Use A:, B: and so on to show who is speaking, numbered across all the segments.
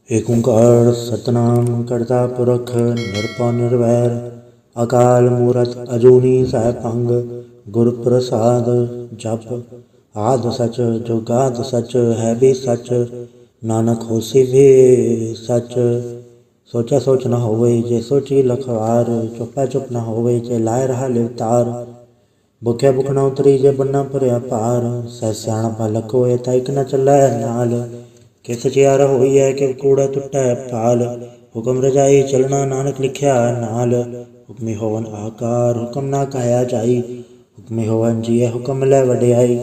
A: ਏਕ ਓਂਕਾਰ ਸਤਨਾਮ ਕਰਤਾ ਪੁਰਖ ਨਿਰਭਉ ਨਿਰਵੈਰ ਅਕਾਲ ਮੂਰਤ ਅਜੂਨੀ ਸੈਭੰ ਗੁਰ ਪ੍ਰਸਾਦ ਜਪ ਆਦਿ ਸਚ ਜੁਗਾਦਿ ਸਚ ਹੈ ਵੀ ਸਚ ਨਾਨਕ ਹੋਸੀ ਵੀ ਸਚ। ਸੋਚਾ ਸੋਚ ਨਾ ਹੋਵੇ ਜੇ ਸੋਚੀ ਲਖਵਾਰ, ਚੁੱਪਾ ਚੁੱਪ ਨਾ ਹੋਵੇ ਜੇ ਲਾਇ ਰਹਾ ਲਿਵਤਾਰ। ਭੁਖਿਆ ਭੁਖ ਨਾ ਉਤਰੀ ਜੇ ਬੰਨਾ ਭਰਿਆ ਭਾਰ, ਸਹਿ ਸਿਆਣਪਾ ਲਖ ਹੋਏ ਤਾਂ ਇਕ ਨ ਚੱਲੈ ਨਾਲ। ਕਿ ਸਚਿਆਰ ਹੋਈਐ ਕਿ ਕੂੜਾ ਟੁੱਟੈ ਭਾਲ, ਹੁਕਮ ਰਜਾਈ ਚਲਣਾ ਨਾਨਕ ਲਿਖਿਆ ਨਾਲ। ਹੁਕਮੀ ਹੋਵਨ ਆਕਾਰ ਹੁਕਮ ਨਾ ਕਹਿਆ ਜਾਈ, ਹੁਕਮੀ ਹੋਵਨ ਜੀਐ ਹੁਕਮ ਲੈ ਵਡਿਆਈ।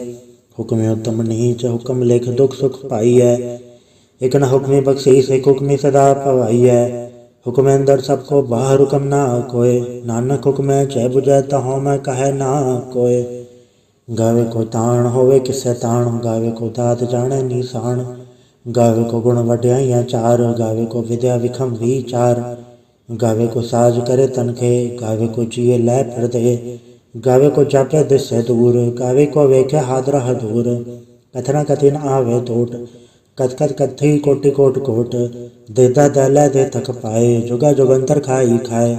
A: ਹੁਕਮੀ ਉਤਮ ਨੀਚ ਹੁਕਮ ਲਿਖ ਦੁਖ ਸੁਖ ਪਾਈਐ, ਇਕ ਨ ਹੁਕਮੀ ਬਖਸ਼ੀਸ ਇਕ ਹੁਕਮੀ ਸਦਾ ਭਵਾਈਐ। ਹੁਕਮੈ ਅੰਦਰ ਸਭ ਕੋ ਬਾਹਰ ਹੁਕਮ ਨਾ ਕੋਇ, ਨਾਨਕ ਹੁਕਮੈ ਜੈ ਬੁਝੈ ਤਹਉ ਮੈਂ ਕਹੈ ਨਾ ਕੋਇ। ਗਾਵੇ ਕੋ ਤਾਣ ਹੋਵੇ ਕਿਸੈ ਤਾਣ, ਗਾਵੇ ਕੋ ਦਾਤ ਜਾਣੈ ਨੀਸਾਨ। ਗਾਵੇ ਕੋ ਗੁਣ ਵਡਿਆਈਆਂ ਚਾਰ, ਗਾਵੇ ਕੋ ਵਿਦਿਆ ਵਿਖਮ ਵੀਚਾਰ। ਗਾਵੇ ਕੋ ਸਾਜ ਕਰੇ ਤਨਖੇ, ਗਾਵੇ ਕੋ ਜੀਏ ਲੈ ਫਿਰਦੇ। ਗਾਵੇ ਕੋ ਜਾਪੈ ਦਿਸੈ ਦੂਰ, ਗਾਵੇ ਕੋ ਵੇਖੈ ਹਾਦਰਾ ਹਦੂਰ। ਕਥਨਾ ਕਥੀ ਨ ਆਵੇ ਟੋਟ, ਕਥ ਕਥ ਕਥੀ ਕੋਟਿ ਕੋਟ ਕੋਟ। ਦੇਦਾ ਦੈ ਦੇ ਥਕ ਪਾਏ, ਜੁਗਾ ਜੁਗੰਤਰ ਖਾਈ ਖਾਏ।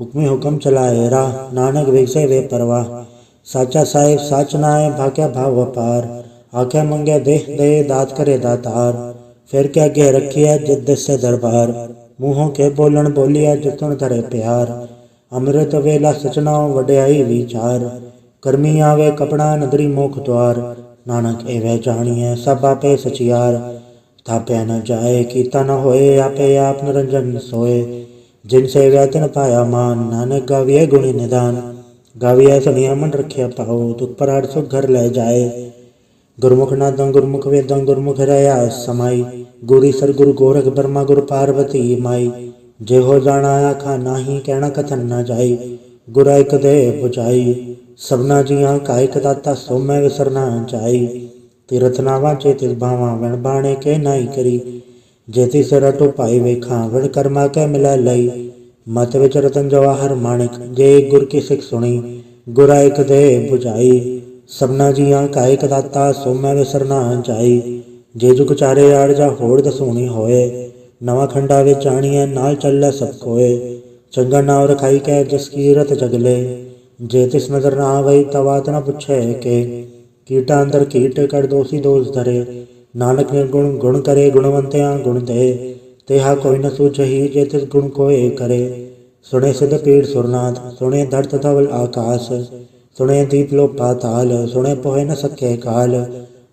A: ਹੁਕਮੀ ਹੁਕਮ ਚਲਾਏ ਰਾਹ, ਨਾਨਕ ਵਿਗਸੇ ਵੇ ਪਰਵਾਹ। ਸਾਚਾ ਸਾਹਿਬ ਸਾਚ ਨਾਇ ਭਾਗਿਆ ਭਾਵ ਅਪਾਰ, ਆਖਿਆ ਮੰਗਿਆ ਦੇਹ ਦੇ ਦਾਤ ਕਰੇ ਦਾਤਾਰ। ਫਿਰ ਕੇ ਅੱਗੇ ਰੱਖੀਐ ਜਿਤ ਦਿਸੈ ਦਰਬਾਰ, ਮੂੰਹੋਂ ਕੇ ਬੋਲਣ ਬੋਲੀਐ ਜਿਤੁਣ ਧਰੇ ਪਿਆਰ। ਅੰਮ੍ਰਿਤ ਵੇਲਾ ਸਚਨਾਉ ਵਡਿਆਈ ਵਿਚਾਰ, ਕਰਮੀ ਆਵੇ ਕਪੜਾ ਨਦਰੀ ਮੋਖ ਦੁਆਰ। ਨਾਨਕ ਏਵੈ ਜਾਣੀਐ ਸਭ ਆਪੇ ਸਚਿਆਰ, ਥਾਪਿਆ ਨ ਜਾਏ ਕੀਤਾ ਨ ਹੋਏ ਆਪੇ ਆਪ ਨਿਰੰਜਨ ਸੋਏ। ਜਿਨ ਸੇਵਿਆ ਤਿਨ ਪਾਇਆ ਮਾਨ, ਨਾਨਕ ਗਾਵੀਐ ਗੁਣੀ ਨਿਦਾਨ। ਗਾਵੀਐ ਸੁਣੀਐ ਮਨ ਰਖਿਆ ਭਾਉ, ਦੁਖ ਪਰਾੜ ਸੁਖ ਘਰ ਲੈ ਜਾਏ। ਗੁਰਮੁਖ ਨਾਦੰ ਗੁਰਮੁਖ ਵੇਦੰ ਗੁਰਮੁਖ ਰਹਾ ਸਮਾਈ, ਗੁਰੀ ਸਰ ਗੁਰੂ ਗੋਰਖ ਬਰਮਾ ਗੁਰ ਪਾਰਵਤੀ ਮਾਈ। ਜਿਹੋ ਜਾਣਾ ਆਖਾ ਨਾਹੀ ਕਹਿਣਾ ਕਥਨ ਨ ਜਾਈ, ਗੁਰ ਇਕ ਦੇ ਬੁਝਾਈ। ਸਭਨਾ ਜੀਆਂ ਕਾ ਇਕ ਦਾਤਾ ਸੋ ਮੈਂ ਵਿਸਰ ਨਾ ਜਾਈ। ਤੀਰਥ ਨਾ ਵਾਂਚੇ ਤਿਸ ਭਾਵਾਂ ਵਿਣ ਬਾਣੇ ਕੇ ਨਾਹੀ ਕਰੀ। ਜੇ ਤਿਸ ਰਟੋ ਭਾਈ ਵੇਖਾਂ ਵਿਣ ਕਰਮਾ ਕੇ ਮਿਲੈ ਲਈ। ਮਤ ਵਿਚ ਰਤਨ ਜਵਾਹਰ ਮਾਣਿਕ, ਜੇ ਗੁਰ ਕੀ ਸਿੱਖ ਸੁਣੀ ਗੁਰ ਇਕ ਦੇ ਬੁਝਾਈ। ਸਭਨਾ ਜੀਆਂ ਕਾ ਇਕ ਦਾਤਾ ਸੋ ਮੈਂ ਵਿਸਰ ਨਾ ਜਾਈ। ਜੇ ਜੁਗ ਚਾਰੇ ਆੜ ਜਾ ਹੋੜ ਦਸੂਣੀ ਹੋਏ, ਨਵਾਂ ਖੰਡਾ ਵਿੱਚ ਜਾਣੀਐ ਨਾਲ ਚੱਲੈ ਸਭ ਕੋਏ। ਚੰਗਾ ਨਾਮ ਰਖਾਈ ਕੈ ਜਿਸ ਕੀਰਤ ਜਗਲੇ, ਜੇ ਤਿਸ ਨਜ਼ਰ ਨਾ ਆਵਈ ਤਾ ਬਾਤ ਨ ਪੁੱਛੈ ਕੇ। ਕੀਟਾ ਅੰਦਰ ਕੀਟ ਕਰ ਦੋਸੀ ਦੋਸ ਧਰੇ, ਨਾਨਕ ਨਿਰਗੁਣ ਗੁਣ ਕਰੇ ਗੁਣਵੰਤਿਆਂ ਗੁਣ ਦੇ। ਤੇਹਾ ਕੋਈ ਨ ਸੂਝਹੀ ਜੇ ਤਿਸ ਗੁਣ ਕੋਏ ਕਰੇ। ਸੁਣੇ ਸਿਧ ਪੀੜ ਸੁਰਨਾਥ, ਸੁਣੇ ਧਰਤ ਧਵਲ ਆਕਾਸ। ਸੁਣੇ ਦੀਪ ਲੋ ਪਾਤਾਲ, ਸੁਣੇ ਪੋਹਿ ਨ ਸਕੈ ਕਾਲ।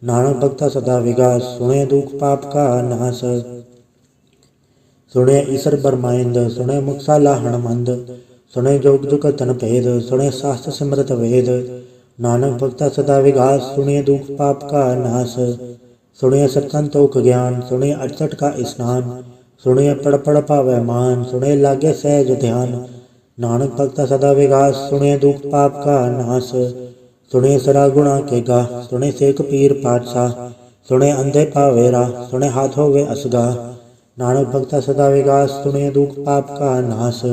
A: ਨਾਨਕ ਭਗਤਾ ਸਦਾ ਵਿਗਾਸ, ਸੁਣੇ ਦੁਖ ਪਾਪ ਕਾ ਨਾਸ। ਸੁਣੇ ਈਸਰ ਬਰਮਾਇੰਦ, ਸੁਣੇ ਮੁਕਸਾ ਲਾਹਣ ਮੰਦ। ਸੁਣੇ ਜੋਗ ਜੁਗਤਨ ਭੇਦ, ਸੁਣੇ ਸਾਸਤ ਸਿਮਰਤ ਵੇਦ। ਨਾਨਕ ਭਗਤਾ ਸਦਾ ਵਿਗਾਸ, ਸੁਣੇ ਦੁਖ ਪਾਪ ਕਾ ਨਾਸ। ਸੁਣੇ ਸਤ ਸੰਤੋਖ ਗਿਆਨ, ਸੁਣੇ 68 ਕਾ ਇਸਨਾਨ। ਸੁਣੇ ਪੜ ਪੜ ਪਾਵੈ ਮਾਨ, ਸੁਣੇ ਲਾਗੇ ਸਹਿਜ ਧਿਆਨ। ਨਾਨਕ ਭਗਤਾ ਸਦਾ ਵਿਗਾਸ, ਸੁਣੇ ਦੁਖ ਪਾਪ ਕਾ ਨਾਸ। ਸੁਣੇ ਸਰਾ ਗੁਣਾ ਕੇ ਗਾ, ਸੁਣੇ ਸੇਖ ਪੀਰ ਪਾਤਸ਼ਾਹ। ਸੁਣੇ ਅੰਧੇ ਪਾਵੇ ਰਾਹ, ਸੁਣੇ ਹਾਥ ਹੋਵੇ ਅਸਗਾ। ਨਾਨਕ ਭਗਤਾ ਸਦਾ ਵਿਗਾਸ, ਸੁਣੇ ਦੁਖ ਪਾਪ ਕਾ ਨਾਸ।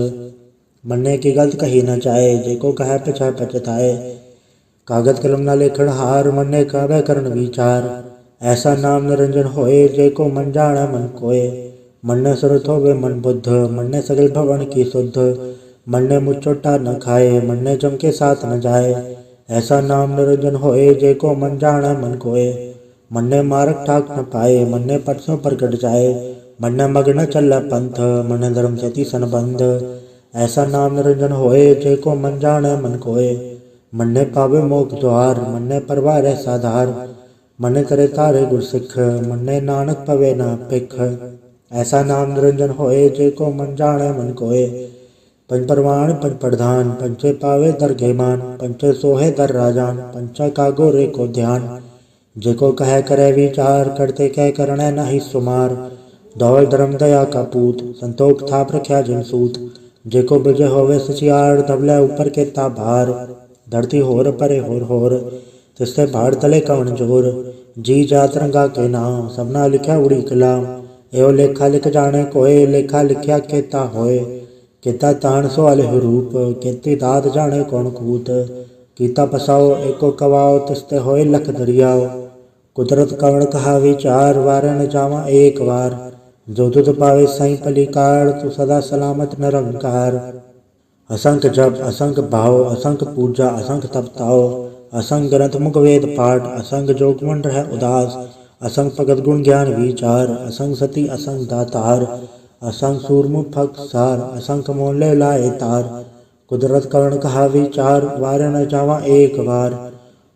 A: ਮੰਨੇ ਕੀ ਗਲਤ ਕਹੀ ਨ ਜਾਏ, ਜੇ ਕੋ ਕਹਿ ਪਿਛੈ ਪਛਤਾਏ। ਕਾਗਦ ਕਲਮ ਨਾ ਲੇਖਣ ਹਾਰ, ਮੰਨੇ ਕਾਵੈ ਕਰਨ ਵਿਚਾਰ। ਐਸਾ ਨਾਮ ਨਿਰੰਜਨ ਹੋਏ, ਜੇ ਕੋ ਮਨ ਜਾਣੈ ਮਨ ਕੋਏ। ਮੰਨੇ ਸੁਰਤ ਹੋਵੇ ਮਨ ਬੁੱਧ, ਮੰਨੇ ਸਗਲ ਭਵਨ ਕੀ ਸੁਧ। ਮੰਨੇ ਮੁਝ ਚੋਟਾ ਨ ਖਾਏ, ਮੰਨੇ ਜਮ ਕੇ ਸਾਥ ਨ ਜਾਏ। ਐਸਾ ਨਾਮ ਨਿਰੰਜਨ ਹੋਏ, ਜੇ ਕੋ ਮਨ ਜਾਣੈ ਮਨ ਕੋਏ। ਮੰਨੇ ਮਾਰਗ ਠਾਕ ਨ ਪਾਏ, ਮੰਨੇ ਪਟ ਸੋ ਪ੍ਰਗਟ ਜਾਏ। ਮੰਨੇ ਮਗ ਨ ਚੱਲੈ ਪੰਥ, ਮੰਨੇ ਧਰਮ ਸੇਤੀ ਸੰਬੰਧ। ਐਸਾ ਨਾਮ ਨਿਰੰਜਨ ਹੋਏ, ਜੇ ਕੋ ਮਨ ਜਾਣੈ ਮਨ ਕੋਏ। ਮੰਨੇ ਪਾਵੇ ਮੋਖ ਦੁਆਰ, ਮੰਨੇ ਪਰਵਾਰੈ ਸਾਧਾਰ। ਮੰਨੇ ਤਰੇ ਤਾਰੇ ਗੁਰ ਸਿੱਖ, ਮੰਨੇ ਨਾਨਕ ਪਵੇ ਨਾ ਭਿਖ। ਐਸਾ ਨਾਮ ਨਿਰੰਜਨ ਹੋਏ, ਜੇ ਕੋ ਮਨ ਜਾਣੈ ਮਨ ਕੋਏ। ਪੰਜ ਪਰਵਾਣ ਪੰਜ ਪ੍ਰਧਾਨ, ਪੰਚੇ ਪਾਵੇ ਦਰਗੇ ਮਾਨ। ਪੰਚੇ ਸੋਹੇ ਦਰ ਰਾਜਾਨ, ਪੰਚਾ ਕਾ ਗੋਰੇ ਕੋ ਧਿਆਨ। ਜੇ ਕੋ ਕਹਿ ਕਰੈ ਵਿਚਾਰ, ਕਰਤੇ ਕਹਿ ਕਰਣੈ ਨਾਹੀ ਸੁਮਾਰ। ਦੌਲ ਧਰਮ ਦਇਆ ਕਾ ਪੂਤ, ਸੰਤੋਖ ਥਾਪ ਰਖਿਆ ਜਿਨ ਸੂਤ। ਜੇ ਕੋ ਬੁਝੇ ਹੋਵੇ ਸਚਿਆਰ, ਧਵਲੇ ਉਪਰ ਕੇਤਾ ਭਾਰ। ਧਰਤੀ ਹੋਰ ਪਰੇ ਹੋਰ ਹੋਰ, ਤਿਸਤੇ ਭਾੜ ਤਲੇ ਕਵਣ ਜੋਰ। ਜੀ ਜਾਤ ਰੰਗਾ ਕੇ ਨਾਮ, ਸਭਨਾ ਲਿਖਿਆ ਉੜੀ ਕਲਾਮ। ਇਹੋ ਲੇਖਾ ਲਿਖ ਜਾਣੇ ਕੋਏ, ਲੇਖਾ ਲਿਖਿਆ ਕੇਤਾ ਹੋਏ। ਕੀਤਾ ਤਾਣ ਸੋ ਅਲਿਹ ਰੂਪ, ਕੀਤੀ ਦਾਤ ਜਾਣੇ ਕੌਣ ਕੂਤ। ਕੀਤਾ ਪਸਾਓ ਏਕੋ ਕਵਾਓ, ਤਿਸਤੇ ਹੋਏ ਲਖ ਦਰਿਆਓ। ਕੁਦਰਤ ਕਵਣ ਕਹਾ ਵਿਚਾਰ, ਵਾਰੈ ਨ ਜਾਵਾਂ ਏਕ ਵਾਰ। जो तुध पावे साई भली कार, तू सदा सलामत निरंकार। असंख जप असंख भाव, असंख पूजा असंख तपताओ, असंख ग्रंथ मुख वेद पाठ, असंख जोग मन रह उदास, असंख भगत गुण ज्ञान विचार, असंख सती असंख दातार, असंख सूरमुख फक सार, असंख मोले लाए तार। कुदरत करण कहा विचार, वार न जावा एक बार।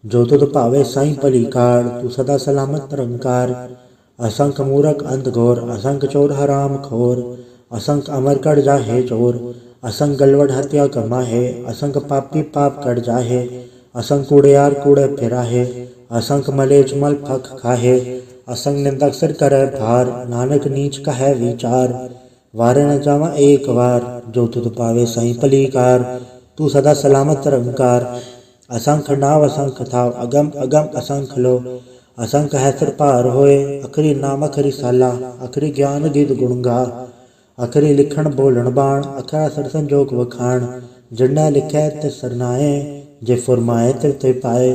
A: जो तुध पावे साई भली कार, तू सदा सलामत निरंकार। असंख मूरख अंध घोर, असंख चोर हराम खोर, असंख अमर कर जाहे चोर, असंख गलवड हत्या कमाहे, असंख पापी पाप कर जाहे, असंख कूड़ेयार कूड़े फिराहे, असंख मलेच मल फक खाहे, असंख निंदक सिर करे भार, नानक नीच कहे विचार। वारे न जावा एक बार, जो तुध पावे साई भली कार, तू सदा सलामत निरंकार। असंख नाव असंख थाव, अगम अगम असंख लो, असंख है सिर पार होए, अखरी नाम अखरी साला, अखरी ज्ञान गिद गुण गा, अखरी लिखण बोलण बाण, अखरा सर संजोग वखाण। जिन्नै लिखै ते सरनाए, जे फुरमाए ते पाए,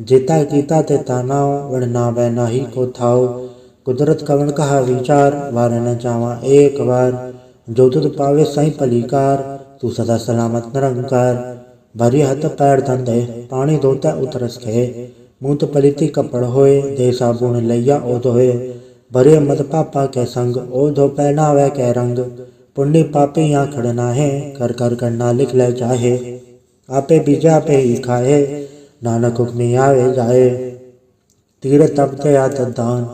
A: जेता कीता ते तानाओ, वण नावै नाही को थाओ। कुदरत कवन कहा विचार, वारे न जावा एक बार। जो तुध पावे साई भली कार, तू सदा सलामत निरंकार। भरी हथ पैर धंधे, पानी धोता उतरस खे, मूत पलिति कपड़ होए, दे साबुन लैया ओ धोए। भरे मत पापा के संग, ओ धो पहनावे के रंग। पुण्य पापी यहाँ खड़ना है, कर कर करना लिख ले चाहे। आपे बीजा पे ही खाए, नानक हुक्मी आवे जाए। तीर तप ते आत दान,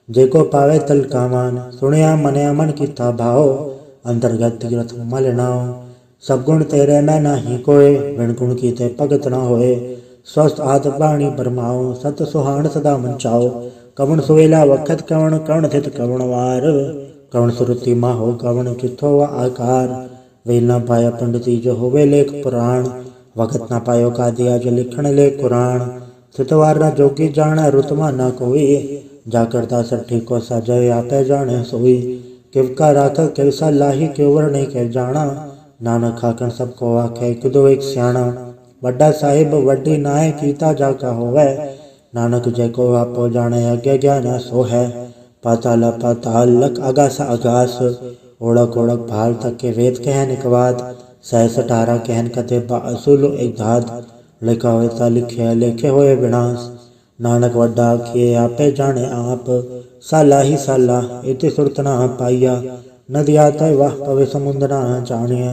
A: जेको पावे तल कामान। सुनिया मनिया मन कीता भाओ, अंतर्गत तीरथ मल नाओ। सब गुण तेरे में नाही कोय, बिन गुण कीते भगत न होए। स्वस्थ आत बाणी बरमाओ, सत सुहान सदा मंचाओ। कवन सुवेला वखत कवन, कवन थित कवन वार। कवन सुरति माहो, कवन चिथो व आकार। वेल न पाया पंडिती जो होवे लेख पुराण, वखत न पायो कादिया जो लिखण ले कुरान। थितवार न जोगी जाने, रुतमा न कोई, जा करता सठी को सजय आपे जाने सोई। किव का राख किव सा लाही, क्यों वर्णे के जाना। नानक खाकन सबको आखे, किदो एक स्याणा। वड्डा साहिब वड्डी नाय, कीता जाका होवे। नानक जैको आपो जाने, अज्ञा ज्ञान सो है। पाताल पाताल लख आगास आगास, ओढ़क ओढ़क भाल तक के वेद कहन इकवात। सहस 18 कहन कते असुल एक धात, लिखा होता लिखे लेखे होए विनाश। नानक वड्डा आखिए आपे जाने आप, साला ही साला इति सुरत ना पाइया। नदिया तय वाह पवे समुद्र ना जानिए,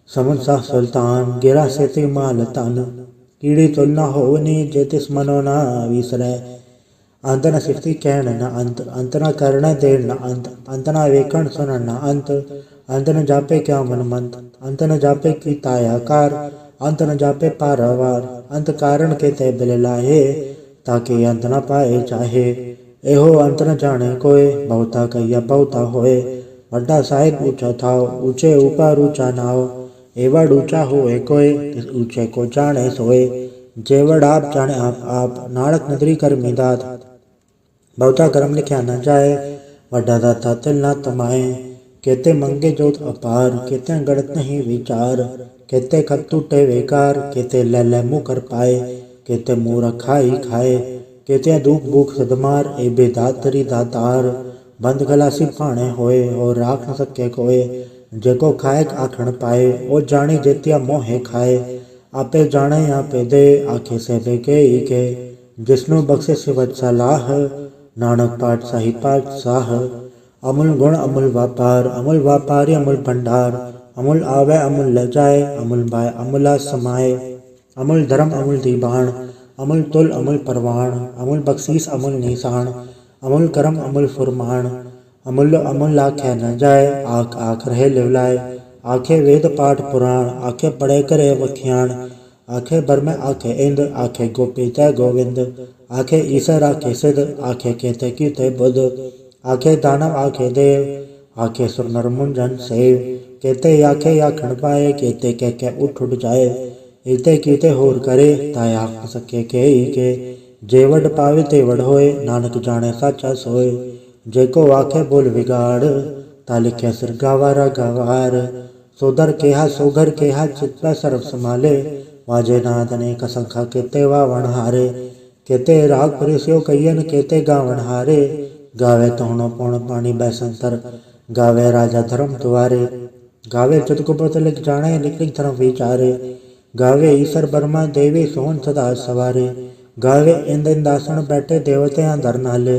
A: समुद्र सा सुल्तान गिरा सेति माल तन। कीड़ी तुल न होवनी, जे तिस मनो ना विसरै। अंत न सिफती कहन न अंत, अंत न करण देर न अंत। अंत न वेखण सुनन न अंत, अंत न जापे क्या मन मंत। अंत न जापे की तायाकार, अंत न जापे पारावार। अंत कारण के ते बिल लाहे, ताकि अंत न पाए चाहे। एहो अंत न जाने कोय, बहुता कहिया बहुता होए। वड्डा साहिब ऊंचा थाओ, ऊंचे ऊपर ऊंचा नाओ। एवड ऊंचा होए कोय, तिस ऊंचे को जाने सोए। जेवड आप जाने आप, नानक नदरी कर मिदात। बहुता कर्म लिख्या न जाए, वड्डा दाता तिल न तमाए। केते मंगे जोत अपार, केते गणत नहीं विचार। केते खत टूटे बेकार, केते ले ले मुँह कर पाए। केते मूरख खाई खाए, केते दुख भूख सदमार। ए बेदातरी दातार, बंद गलासी पाने होए, और राख न सके कोए। जेको खाए आखण पाए, ओ जानी जेतिया मोहे खाए। आपे जाने आपे दे, आखे से बेके के। जिसनु बख्शे सिवत सलाह, नानक पाठ साही पाठ साह। अमूल गुण अमूल व्यापार, अमूल व्यापारी अमूल भंडार। अमूल आवे अमूल ले जाए, अमूल बाय अमूला समाए। अमूल धर्म अमूल दीबान, अमूल तुल अमूल परवान। अमूल बख्शीस अमूल निशान, अमूल करम अमूल फुरमान। अमूल्य अमूल आखे न जाए, आख आख रहे लिवलाए। आखे वेद पाठ पुराण, आखे पढ़े करे वख्याण। आखे बरमे आखे इंद, आखे गोपी तय गोविंद। आखे ईसर आखे सिद्ध, आखे केते कीते बुध। आखे दानव आखे देव, आखे सुर नर मुंजन सेव। केते आखे आखण पाए, केते कह उठ उठ जाए। इते कीते होर करे, ताय आख सके के। जेवड पावे तेवड होए, नानक जाने साचा सोए। जेको आखे बोल बिगाड़, ता लिखे सिर गवारा गवार। सोदर केहा सोघर केहा, चित पै सर्व संभाले। वाजे नाद ने कसंखा केते वावण हारे। केते राग परिस्यो कहियन, केते गावण हारे। गावे तोहनो पौण पानी बैसंतर, गावे राजा धर्म द्वारे, गावे चतुकुपत लिख जाने लिख लिख धर्म विचारे, गावे ईश्वर बर्मा देवी सोहन सदा सवारे, गावे इंद इंदासन बैठे देवते धर नाले,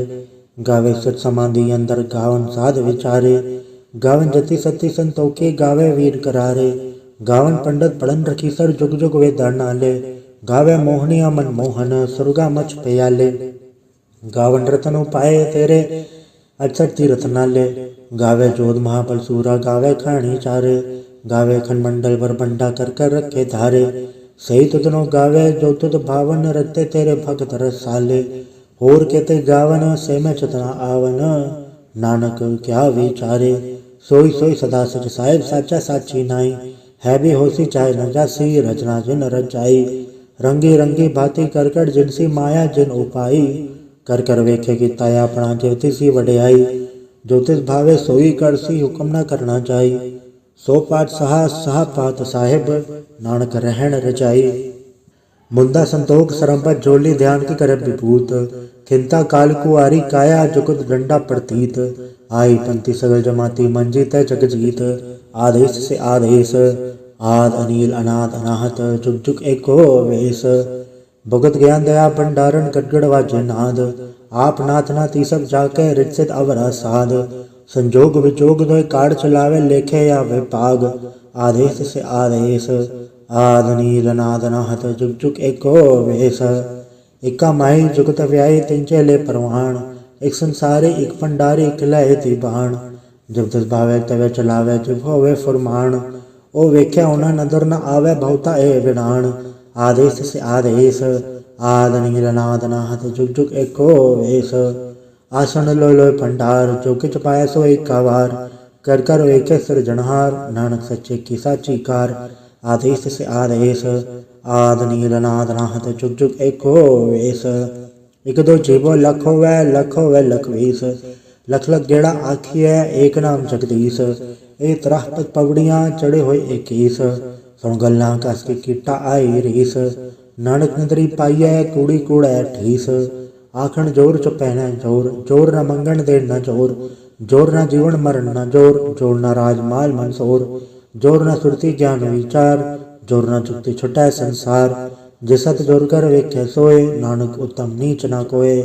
A: गावे सुच समाधि अंदर गावन साध विचारे, गावन जति सती संतोखे गावे वीर करारे, गावन पंडित पढ़न रखीसर जुग जुग वे धर नाले, गावे मोहनिया मन मोहन सुरगा मच प्याले, गावन रतन उपाय तेरे अक्षर तीरथ नाले, गावे जोध महाबल सूरा गावे खाणी चारे, गावे खंडमंडल वर बंडा कर कर रखे धारे, सही तुदनो गावे जो तुद भावन रते तेरे भगत रसाले, होर केते गावन से में चतना आवन, नानक क्या विचारे, सोई सोई सदा सच साहिब साचा साची नाई, है भी होसी चाहे न जासी रचना जिन रचाई, रंगी रंगी भांति करकट जिनसी माया जिन उपाई, कर कर वेखे की ताया अपना ज्योतिषी वड्याई, ज्योतिष भावे सोई करसी हुक्म न करना चाही, सो पाठ सहा सहा पात साहिब नानक रहन रचाई, मुंदा संतोख सरंपत जोली ध्यान की कर विभूत, खिंता काल कुआरी काया जुगत डंडा प्रतीत, आई पंथी सगल जमाती मंजी तय जग जीत, आदेश से आदेश आद अनिल अनाद अनाहत जुग जुग एको वेश, भगत ज्ञान दया भंडारण गड़गड़ वाजे नाद, आप नाथ नाथी सब जाके रिचित अवरा साध, संजोग विजोग दो काड़ चलावे लेखे या विपाग, आदेश से आदेश आद नील नाद अनाहत जुग जुग एको वेश, इक्का माही जुगत व्याई तिंचे ले परवान, एक संसारी एक भंडारी खिलाए ती बाण, जब दस भावे तवे चलावे जब होवे फुरमान, ओ वेख्या होना नदर न आवे बहुता ए विडान, आदेश से आदेश आद नील नाद अनाहत जुग जुग एको वेश, आसन लो लो भंडार जो किच पाए सो एक वार, कर कर वेखे सृजनहार नानक सच्चे की साची कार, आदेश से आदेश आद नील नाद अनाहत जुग जुग एको वेश, एक दो जीवो लख होवे लख वीस, लख लख गेड़ा आखिए एक नाम जगदीश, ए तरह पग पवड़ियाँ चढ़े हुए इक्कीस, सुन गल्ला कस की कीटा आई रीस, नानक नदरी पाइए कूड़ी कूड़े ठीस, आखण जोर चुपै न जोर, जोर न मंगण दे न जोर, जोर न जीवन मरण न जोर, जोर न राज माल मंसोर, जोर न सुरती ज्ञान विचार, जोर न चुक्ति छुटै संसार, जिसत जोर कर वेखे सोए, नानक उत्तम नीच न कोय,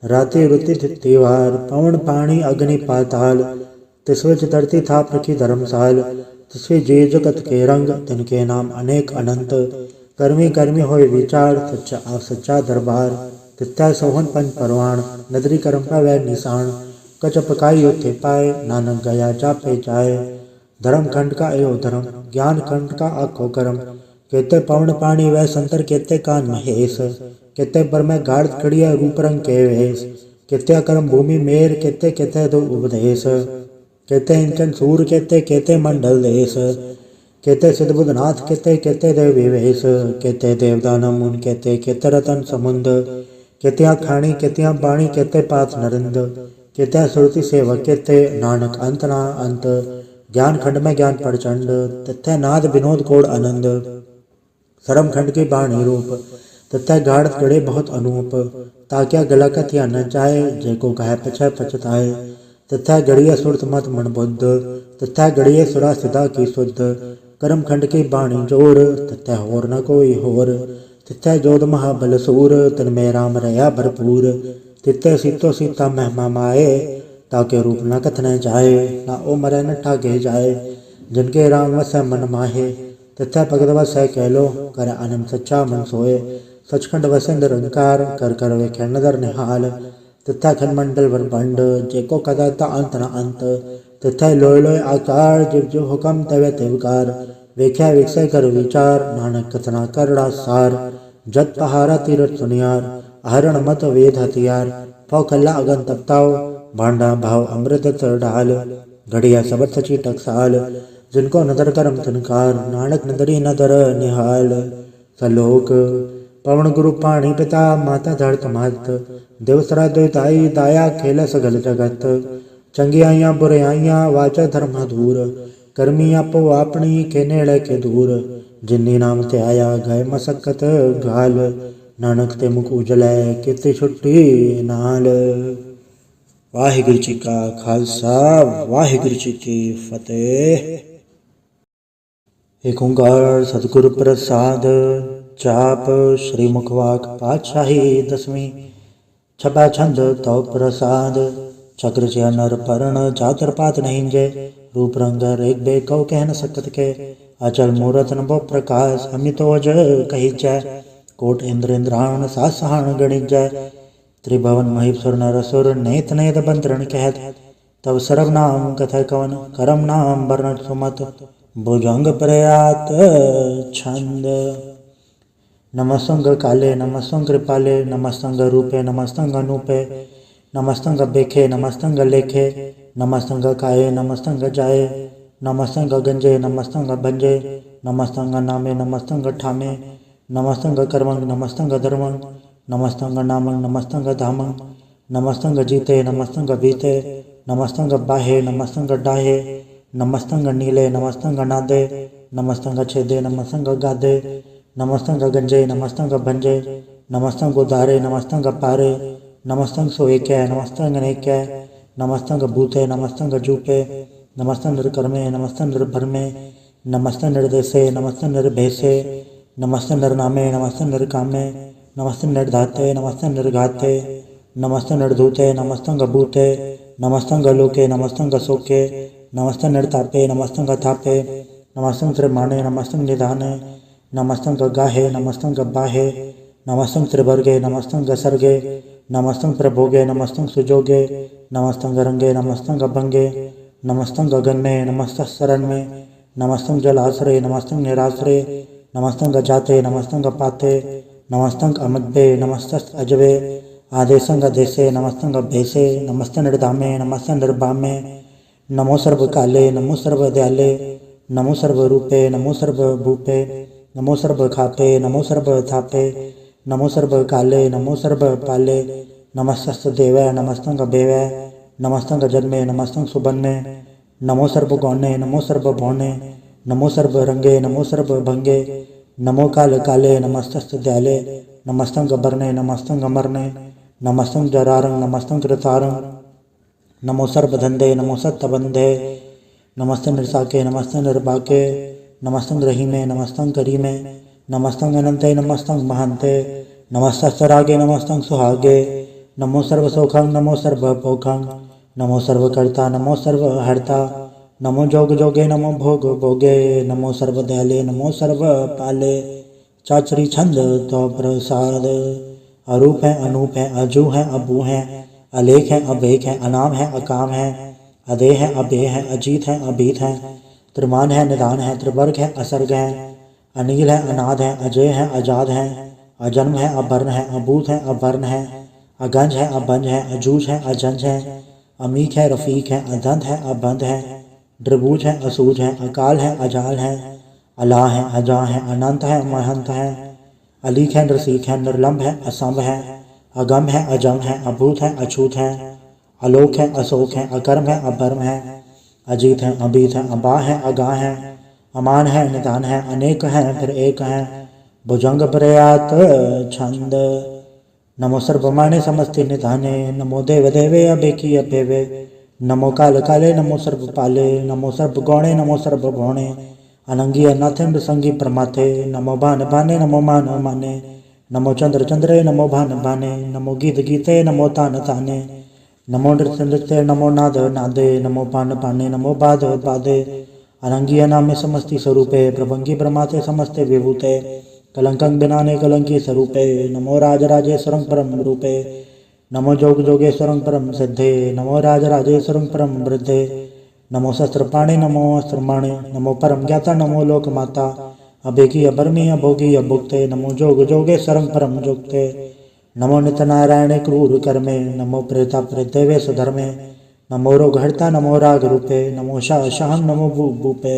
A: राति रुति तिवार पवन पानी अग्नि पाताल, तिस विच धरती थाप रखी धर्मसाल, तिसवे जे जगत के रंग तिनके नाम अनेक अनंत, कर्मी कर्मी होए विचार सच्चा सच्चा दरबार, तित्या सोहन पंच परवान नदरी करम का वह निशान, कच पकाई उथे पाए नानक गया जापे जाए, धर्म खंड का एहो धर्म ज्ञान खंड का आखो करम, केते पवन पानी वह संतर केते कान महेश, केते पर में गाढ़ खड़िया रूप रंग के वेश, केते कर्म भूमि मेर केते केते दो उपदेश, केते इंचन सूर केते केते मंडल देश, केते सिद्ध बुधनाथ केते केते देव विवेश, केते देवदान मुन केते केते रतन समुंद, केत्या खाणी केत्या बाणी केते पाथ नरिंद, केत्या सुरति सेवक केते नानक अंत ना अंत, ज्ञान खंड में ज्ञान प्रचंड तथ्य नाद विनोद कोड आनंद, सरम खंड की बाणी रूप तथ्य गाढ़ गड़े बहुत अनूप, ताक्या गला का थिया न जाए जेको कहे पछय पछताए, तथा गड़िया सुरत मत मन बुद्ध, तथा गड़िए सुरा सिदा की शुद्ध, कर्म खंड की बाणी जोर तथा होर न कोई होर, तिथै जोध महाबल सूर तन में राम रया भरपूर, तिथै सीतो सीता महिमा माए, ताके रूप न कथने जाए, ना ओ मरे न ठाके जाए, जिनके राम वसै मन माहे, तिथै भगत वसै कहलो कर आनंद सच्चा मन सोए, सचखंड वसै निरंकार कर कर वेखे नदर निहाल, तिथै खंडमंडल वर बंड जेको कदाता अंत न अंत, तिथै लोय लोय आकार जिव जिव हुकम तवे तिवकार, वेख्या विकसय कर विचार नानक कथना करड़ा सार, जत पहारा तीरथ सुनियार आहरण मत वेद हथियार, पौ खल्ला अगन तपताओ भांडा भाव अमृत ढाल, घड़िया सबत सची टकसाल, जिनको नदर करम तिनकार नानक नदरी नदर निहाल, सलोक पवन गुरु पाणी पिता माता धरत महत, देवसरा द्वैताई दाया खेल सगल जगत, चंगियाइयाँ बुराइयाँ वाचा धर्म दूर, कर्मी आपो आपनी के नेड़े के दूर, जिन्नी नाम ते आया गए मसक्कत गाल, नानक ते मुख उजलै किते छुट्टी नाल। वाहिगुरु जी का खालसा वाहिगुरु जी की फतेह। एक ओंकार सतगुरु प्रसाद। जाप श्री मुखवाक पातशाही दसवीं। छपा छंद तो प्रसाद। चक्र से नर परण जातर पात नहीं जय। रूप रंग रेख बे कौ कह न सकत के। अचल मूरत नभो प्रकाश अमितोज कही जय। कोट इंद्र इंद्राण सासहान गणित जय। त्रिभवन महीश्वर नरसुर नेत नेत बंतरण कहत। तब सर्व नाम कथ कवन करम नाम वर्णन सुमत। भुजंग प्रयात छंद। नमस्तंग काले नमस्तंग कृपाले नमस्तंग रूपे नमस्तंग अनूपे नमस्तंग बेखे नमस्तंग लेखे नमस्तंग काये नमस्तंग जाए नमस्तंग गंजे नमस्तंग भंजे नमस्तंग नामे नमस्तंग ठामे नमस्तंग कर्मंग नमस्तंग धर्मंग नमस्तंग नामंग नमस्तंग धामंग नमस्तंग जीते नमस्तंग बीते नमस्तंग बाहे नमस्तंग डाहे नमस्तंग नीले नमस्तंग नादे नमस्तंग छेदे नमस्तंग गादे नमस्तंग गंजे नमस्तंग भंजे नमस्तंग उदारे नमस्तंग पारे नमस्तंग सोएकै नमस्तंग नेकै नमस्तंग भूते नमस्तंग जूपे नमस्तंग निर्कर्मे नमस्तंग निर्भरमे नमस्तंग निर्देशे नमस्तंग निर्भेसे नमस्तंग निर्नामे नमस्तंग निर्कामे नमस्तंग निर्धाते नमस्तंग निर्घाते नमस्तंग निर्धूते नमस्तंग भूते नमस्तंग लोके नमस्तंग सोके नमस्तंग निर्तापे नमस्तंग थापे नमस्तंग त्रिमाणे नमस्तंग निधाने नमस्तंग गाहे नमस्तंग बाहे नमस्तंग त्रिवर्गे नमस्तंग सर्गे नमस्तंग प्रभोगे नमस्तंग सुजोगे नमस्तंग रंगे नमस्तंग भंगे नमस्तंग गगन में नमस्तंग शरण में नमस्तंग जलाश्रय नमस्तंग निराश्रय नमस्तंग जाते नमस्तंग पाते नमस्तंग अमद्भे नमस्तंग अजवे आदेशंग देशे नमस्तंग भेसे नमस्तंग निर्धामे नमस्तंग निर्भामे नमो सर्व काले नमो सर्व दयाले नमो सर्व रूपे नमो सर्व भूपे नमो सर्व खापे नमो सर्व थापे नमो सर्व काले नमो सर्व पाले नमस्तस्त देवै नमस्तंग बेवै नमस्तंग जन्मे नमस्तंग सुबन्ने नमो सर्व गौणे नमो सर्व भौणे नमो सर्व रंगे नमो सर्व भंगे नमो काल काले नमस्तस्त दयाले नमस्तंग बरने नमस्तंग अमरने नमस्तंग जरारंग नमस्तंग कृतारंग नमो सर्व धंधे नमो सत्तबंधे नमस्ते निर्साके नमस्ते निर्बाके नमस्तंग रहीमे नमस्तंग करीमे नमस्तंग अनंते नमस्तंग महंते नमस्तरागे नमस्तंग सुहागे नमो सर्व सोखंग नमो सर्व पोखंग नमो सर्व कर्ता नमो सर्व हर्ता नमो जोग जोगे नमो भोग भोगे नमो सर्व दयाले नमो सर्व पाले। चाचरी छंद तो प्रसाद। अरूप है अनूप है अजू है अबू है अलेख है अभेख है अनाम है अकाम है अदे है अभे है अजीत है अभीत है त्रिमान है निदान है त्रिवर्ग है असर्ग है अनिल है अनाद है अजय है अजाद है अजन्म है अभर्ण है अभूत है अभर्ण है अगंज है अभंज है अजूज है अजंज है अमीक है रफीक है अधंध है अबंध है द्रिभुज है असूज है अकाल है अजाल है अला है अजा है अनंत है महंत है अलीक है नरसीक है निर्लंब है असंभ है अगम है अजम है अभूत है अछूत है अलोक है अशोक है अकर्म है अभर्म है अजीत है अबीत है अबा है अगा है अमान है निदान है अनेक है फिर एक है भुजंग प्रयात छंद। नमो सर्वमाने समस्ते निधाने नमो देव देवे अबेकी अबेवे नमो काल काले नमो सर्व पाले नमो सर्व गौणे नमो सर्व भौणे अनंगी अनाथे मृसंगी प्रमाथे नमो भान भाने नमो मान माने नमो चंद्र चंद्रे नमो भान भाने नमो गीत गीते नमो तान ताने नमो नृत्य नृत्य नमो नाद नादे नमो पान पाने नमो बाद बादे अनंगी अनामे समस्ति स्वरूपे प्रभंगी प्रमाते समस्ते विभूते कलंकं बिनाने कलंकी स्वरूपे नमो राजराजेश्वरं परम रूपे नमो जोग जोगेश्वरं परम सिद्धे नमो राजराजेश्वरं परम वृद्धे नमो शस्त्रपाणे नमो अस्त्रमाणे नमो परम ज्ञाता नमो लोक माता अभेगी अभर्मी अभोगी अभुक्ते नमो जोग जोगेश्वरं परम जुक्ते नमो नित्यनारायणे क्रूर कर्मे नमो प्रेता प्रेतेवे सुधर्मे नमो रोगहर्ता नमो राग रूपे नमो शाह शाहं नमो भूपे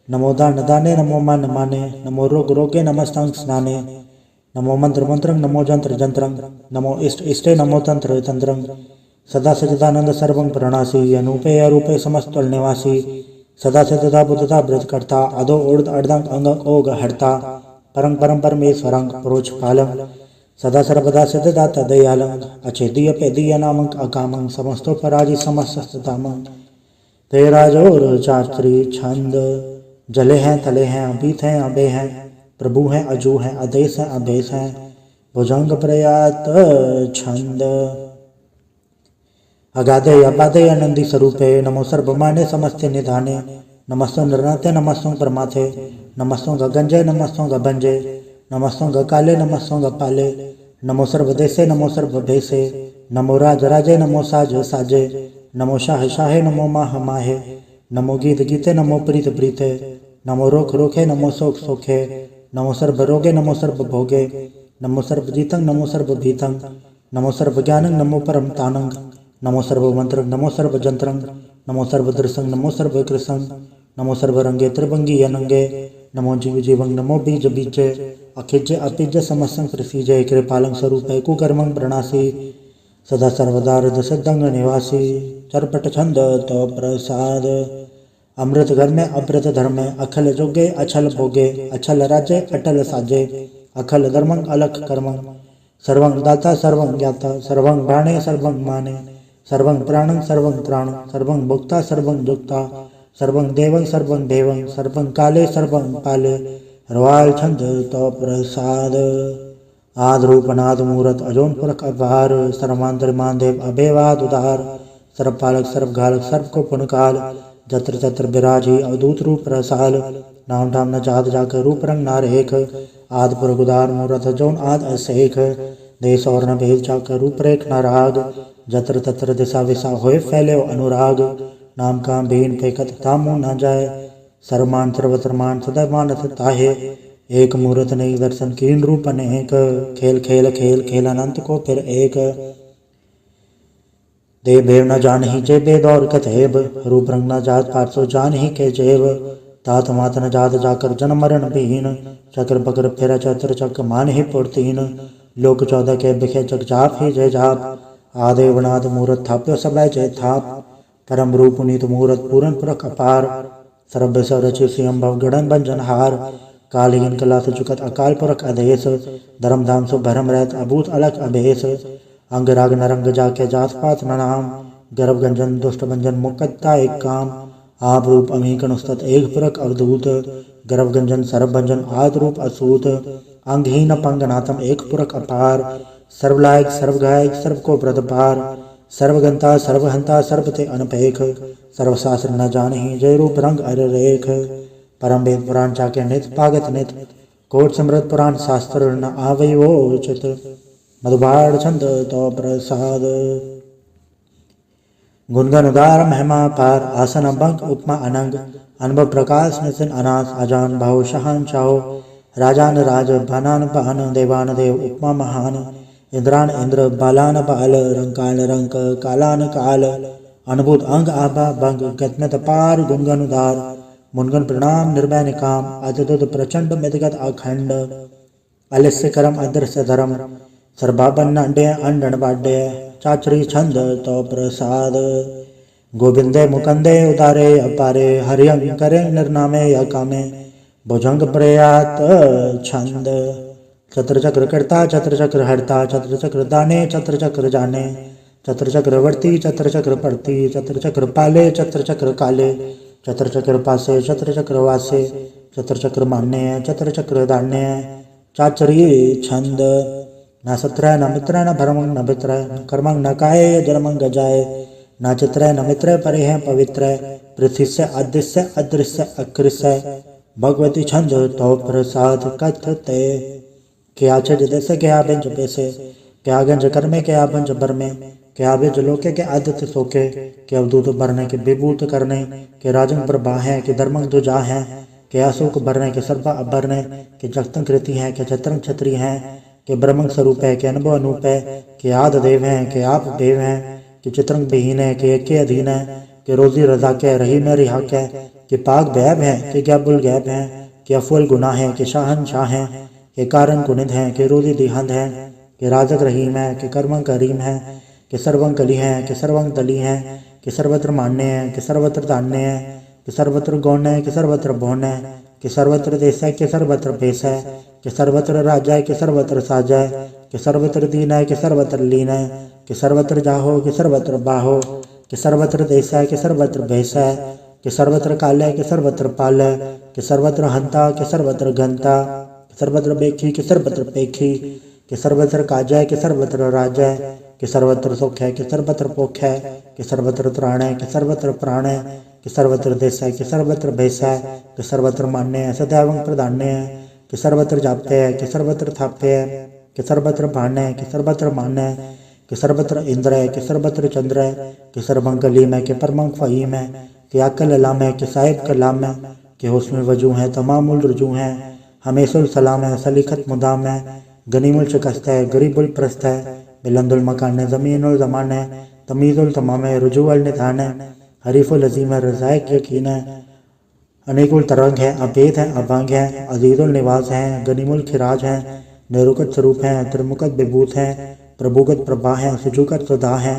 A: नमो दान दाने नमो मान माने नमो रोग रोगे नमस्तंग स्नाने नमो मंत्र मंत्रं नमो जंत्र जंत्रं नमो इष्ट इष्टे नमो तंत्र तंत्रं सदा सचिदानंद सर्वं प्रणासी अनूपे अरूपे समस्तल निवासी सदा सदा बुद्धता ब्रजकर्ता अधो ऊर्ध अर्धंग अंग ओग हर्ता परं परम परमेश्वरं प्रोच कालं सदा सर्वदा सिद्धदाता दयालंग अछेदीय पेदीय नामक अकामंग समस्तोपराजि समस्ततामंग तेरा जोर चात्री छंद जले हैं तले हैं अभीत हैं अबे हैं प्रभु हैं अजू हैं आदेश हैं अभेश हैं भुजंग प्रयात छंद अगाधे अबाधे आनंदी स्वरूपे नमो सर्वमाने समस्ते निधाने नमस्तों नरनाथे नमस्तों परमाथे नमस्तों गगंजय नमस्तों गभंजे नमस्तों गकाले नमस्तों गपाले नमो सर्वदेशे नमो सर्वभेसे नमो राज राजे नमो साज साजे नमो शाह शाहे नमो माह माहे नमो गीत गीते नमो प्रीत प्रीते नमो रोख रोखे नमो सोख सोखे नमो सर्व रोगे नमो सर्व भोगे नमो सर्व जीतं नमो सर्व भीतं नमो सर्व ज्ञानं नमो परम तानंग नमो सर्व मंत्रं नमो सर्व जंत्रं नमो सर्व दृसं नमो सर्व कृसं नमो सर्व रंगे त्रिभंगी अनंगे नमो जीव जीवं नमो बीज बीजे अखिज अपिज समसं प्रसीजय कृपालं स्वरूपै कुकर्मं प्रणासी सदा सर्वदा हृदय सिद्धंग निवासी चरपट छंद तो प्रसाद अमृत घर में अमृत धर्म में अखल जोगे अछल भोगे अछल राज्य अटल साजे अखल धर्मं अलख कर्मं सर्वं दाता सर्वं ज्ञाता सर्वं प्राणे सर्वं माने सर्वं प्राणं सर्वं त्राणं सर्वं भोक्ता सर्वं जुक्ता सर्वं देवं सर्वं देवं सर्वं काले सर्वं पाले रवाल छंद तो प्रसाद आद रूप नाद मूरत अजोन पुरख अपार सर्वांतर मानदेव अभेवाद उदार सर्वपालक सर्वघालक सर्व को पुनकाल जत्र तत्र विराजी अवधूत रूप रसाल नाम धाम न जात जाकर रूप रंग नार एक आद पुरख उदार मूरत अजोन आद असेख देश और न भेद जाकर रूप रेख न राग जत्र तत्र दिशा विशा होए फैले अनुराग नाम का बेन फेकत तामो न जाए सर्वमान सर्वत्रमान सदा मानत ताहे एक मूर्त नहीं दर्शन कीन रूप अनेक खेल खेल खेल खेल अनंत को फिर एक देव भेव न जान ही जे बेद और कथेब रूप रंग न जात पारसो जान ही के जेब तात मात न जात जाकर जन्म मरण बीन चक्र पकर फिर चत्र चक मान ही पुरतीन लोक 14 के बिखे जग जाप ही जय जाप आदेवनाथ मूर्त थाप्यो सबय जय थाप परम रूप नीत मूर्त पूरन पुरख अपार सर्व रचि सियम भव गणन भंजन हार कालीन कला से चुकत अकाल पुरख अधेश धर्म धाम सो भरम रहत अभूत अलग अभेश अंग राग नरंग जाके जात पात नाम गर्भ गंजन दुष्ट भंजन मुक्ता एक काम आप रूप अमीकन उस्तत एक पुरख अवधूत गर्भ गंजन सर्व भंजन आद रूप असूत अंगहीन पंगनाथम एक पुरख अपार सर्वलायक सर्वगायक सर्व को प्रदपार सर्वगंता सर्वहंता सर्वते अनपेख सर्वशास्त्र न जानहि जय रूप रंग अर रेख परम वेद पुराण चाके नित पागत नित कोट समृत पुराण शास्त्र न आवै वो उचित मधुबाण छंद तो प्रसाद गुणगन उदार महिमा पार आसन बंक उपमा अनंग अनुभव प्रकाश नितिन अनाथ अजान भाव शहान चाहो राजान राज भानान भान देवान देव उपमा महान इंद्रान इंद्र बालान बाल रंकान रंक कालान काल अनुभूत अंग आभा भंग गतमत पार गुणगन उदार मुनगन प्रणाम निर्भय निकाम अद्भुत प्रचंड मितगत अखंड अलिस्य करम अदृश्य धर्म सर्वाभन अंडे अंडन बाड्य चाचरी छंद तो प्रसाद गोविंदे मुकंदे उदारे अपारे हरियंग करे निर्नामे या कामे भुजंग प्रयात छंद छत्र चक्र करता छत्र चक्र हरता छत्र चक्र दाने छत्र चक्र जाने छत्र चक्र वर्ती छत्र चक्र पड़ती छत्र चक्र पाले छत्र चक्र काले छत्र चक्र पासे छत्र चक्र वासे छत्र चक्र मान्य छत्र चक्र दान्य चाचरी छंद न सत्र न मित्र न भरमंग न भित्र न कर्मंग न काय जन्मंग गजाए न चित्र न मित्र परे हैं पवित्र पृथ्वी से अदृश्य अदृश्य अकृष्य भगवती छंद तो प्रसाद कथते क्या छज जैसे क्या बेंच पैसे क्या गंज कर में क्या बंज बर में क्या बेज लोके के आदित्य सोके के अवधूत भरने के विभूत करने के राजन पर बाहें के धर्मंग जो जा हैं के अशोक भरने के सर्पा अभरने के जगतंग कृति हैं के छत्रंग छत्री हैं के ब्रह्मंग स्वरूप है के अनुभव अनूप है के आद देव हैं के आप देव हैं के चित्रंग विहीन है के अधीन है के रोजी रजा के रही में रिहा के पाक बैब है के क्या बुल गैब है के अफुल गुनाह है के शाहन शाह हैं के कारण कुनिध हैं के रोजी दिहंद हैं के राजक रहीम है के कर्मंग करीम है के सर्वंग कली हैं के सर्वंग तली हैं के सर्वत्र मान्य है के सर्वत्र दान्य है कि सर्वत्र गौण है कि सर्वत्र भौण है कि सर्वत्र देश है कि सर्वत्र भेष है कि सर्वत्र राज्य कि सर्वत्र साजय, कि सर्वत्र दीन है कि सर्वत्र लीन है, कि सर्वत्र जाहो कि सर्वत्र बाहो, कि सर्वत्र देश है कि सर्वत्र भेष है, कि सर्वत्र काल है कि सर्वत्र पाल है, कि सर्वत्र हंता कि सर्वत्र घंता, कि सर्वत्र बेखी कि सर्वत्र पेखी, कि सर्वत्र काज है कि सर्वत्र राज है, कि सर्वत्र सुख है कि सर्वत्र पोख है, कि सर्वत्र त्राण है कि सर्वत्र प्राण है, कि सर्वत्र देश है कि सर्वत्र भेष है, कि सर्वत्र मान्य है सदैव प्रधान्य है, कि सर्वत्र जाप्य है कि सर्वत्र थाप्य है, कि सर्वत्र भान्य है कि सर्वत्र मान्य है, कि सर्वत्र इंद्र है कि सर्वत्र चंद्र है, कि सर्वं कलीम है कि परमं फहीम है, कि अक्ल लाम है कि साहिब कलाम है, कि हुस्न वजू है तमामुल रुजू है, हमेशुल सलाम है सलीखत मुदाम है, गनीमुल शिकस्त है गरीबुल प्रस्त है, बिलंदुल मकान है ज़मीनुल ज़मान है, तमीज़ुल तमाम है रुजूअल निधान है, हरीफुल अजीम है रज़ाइक यकीन है, अनेकुल तरंग है अभेद है अभंग है, अजीज़ुल निवास है गनीमुल खिराज है, निरुकत स्वरूप है त्रिमुकत विभूत है, प्रभुगत प्रभा है सुजुगत सुधा है,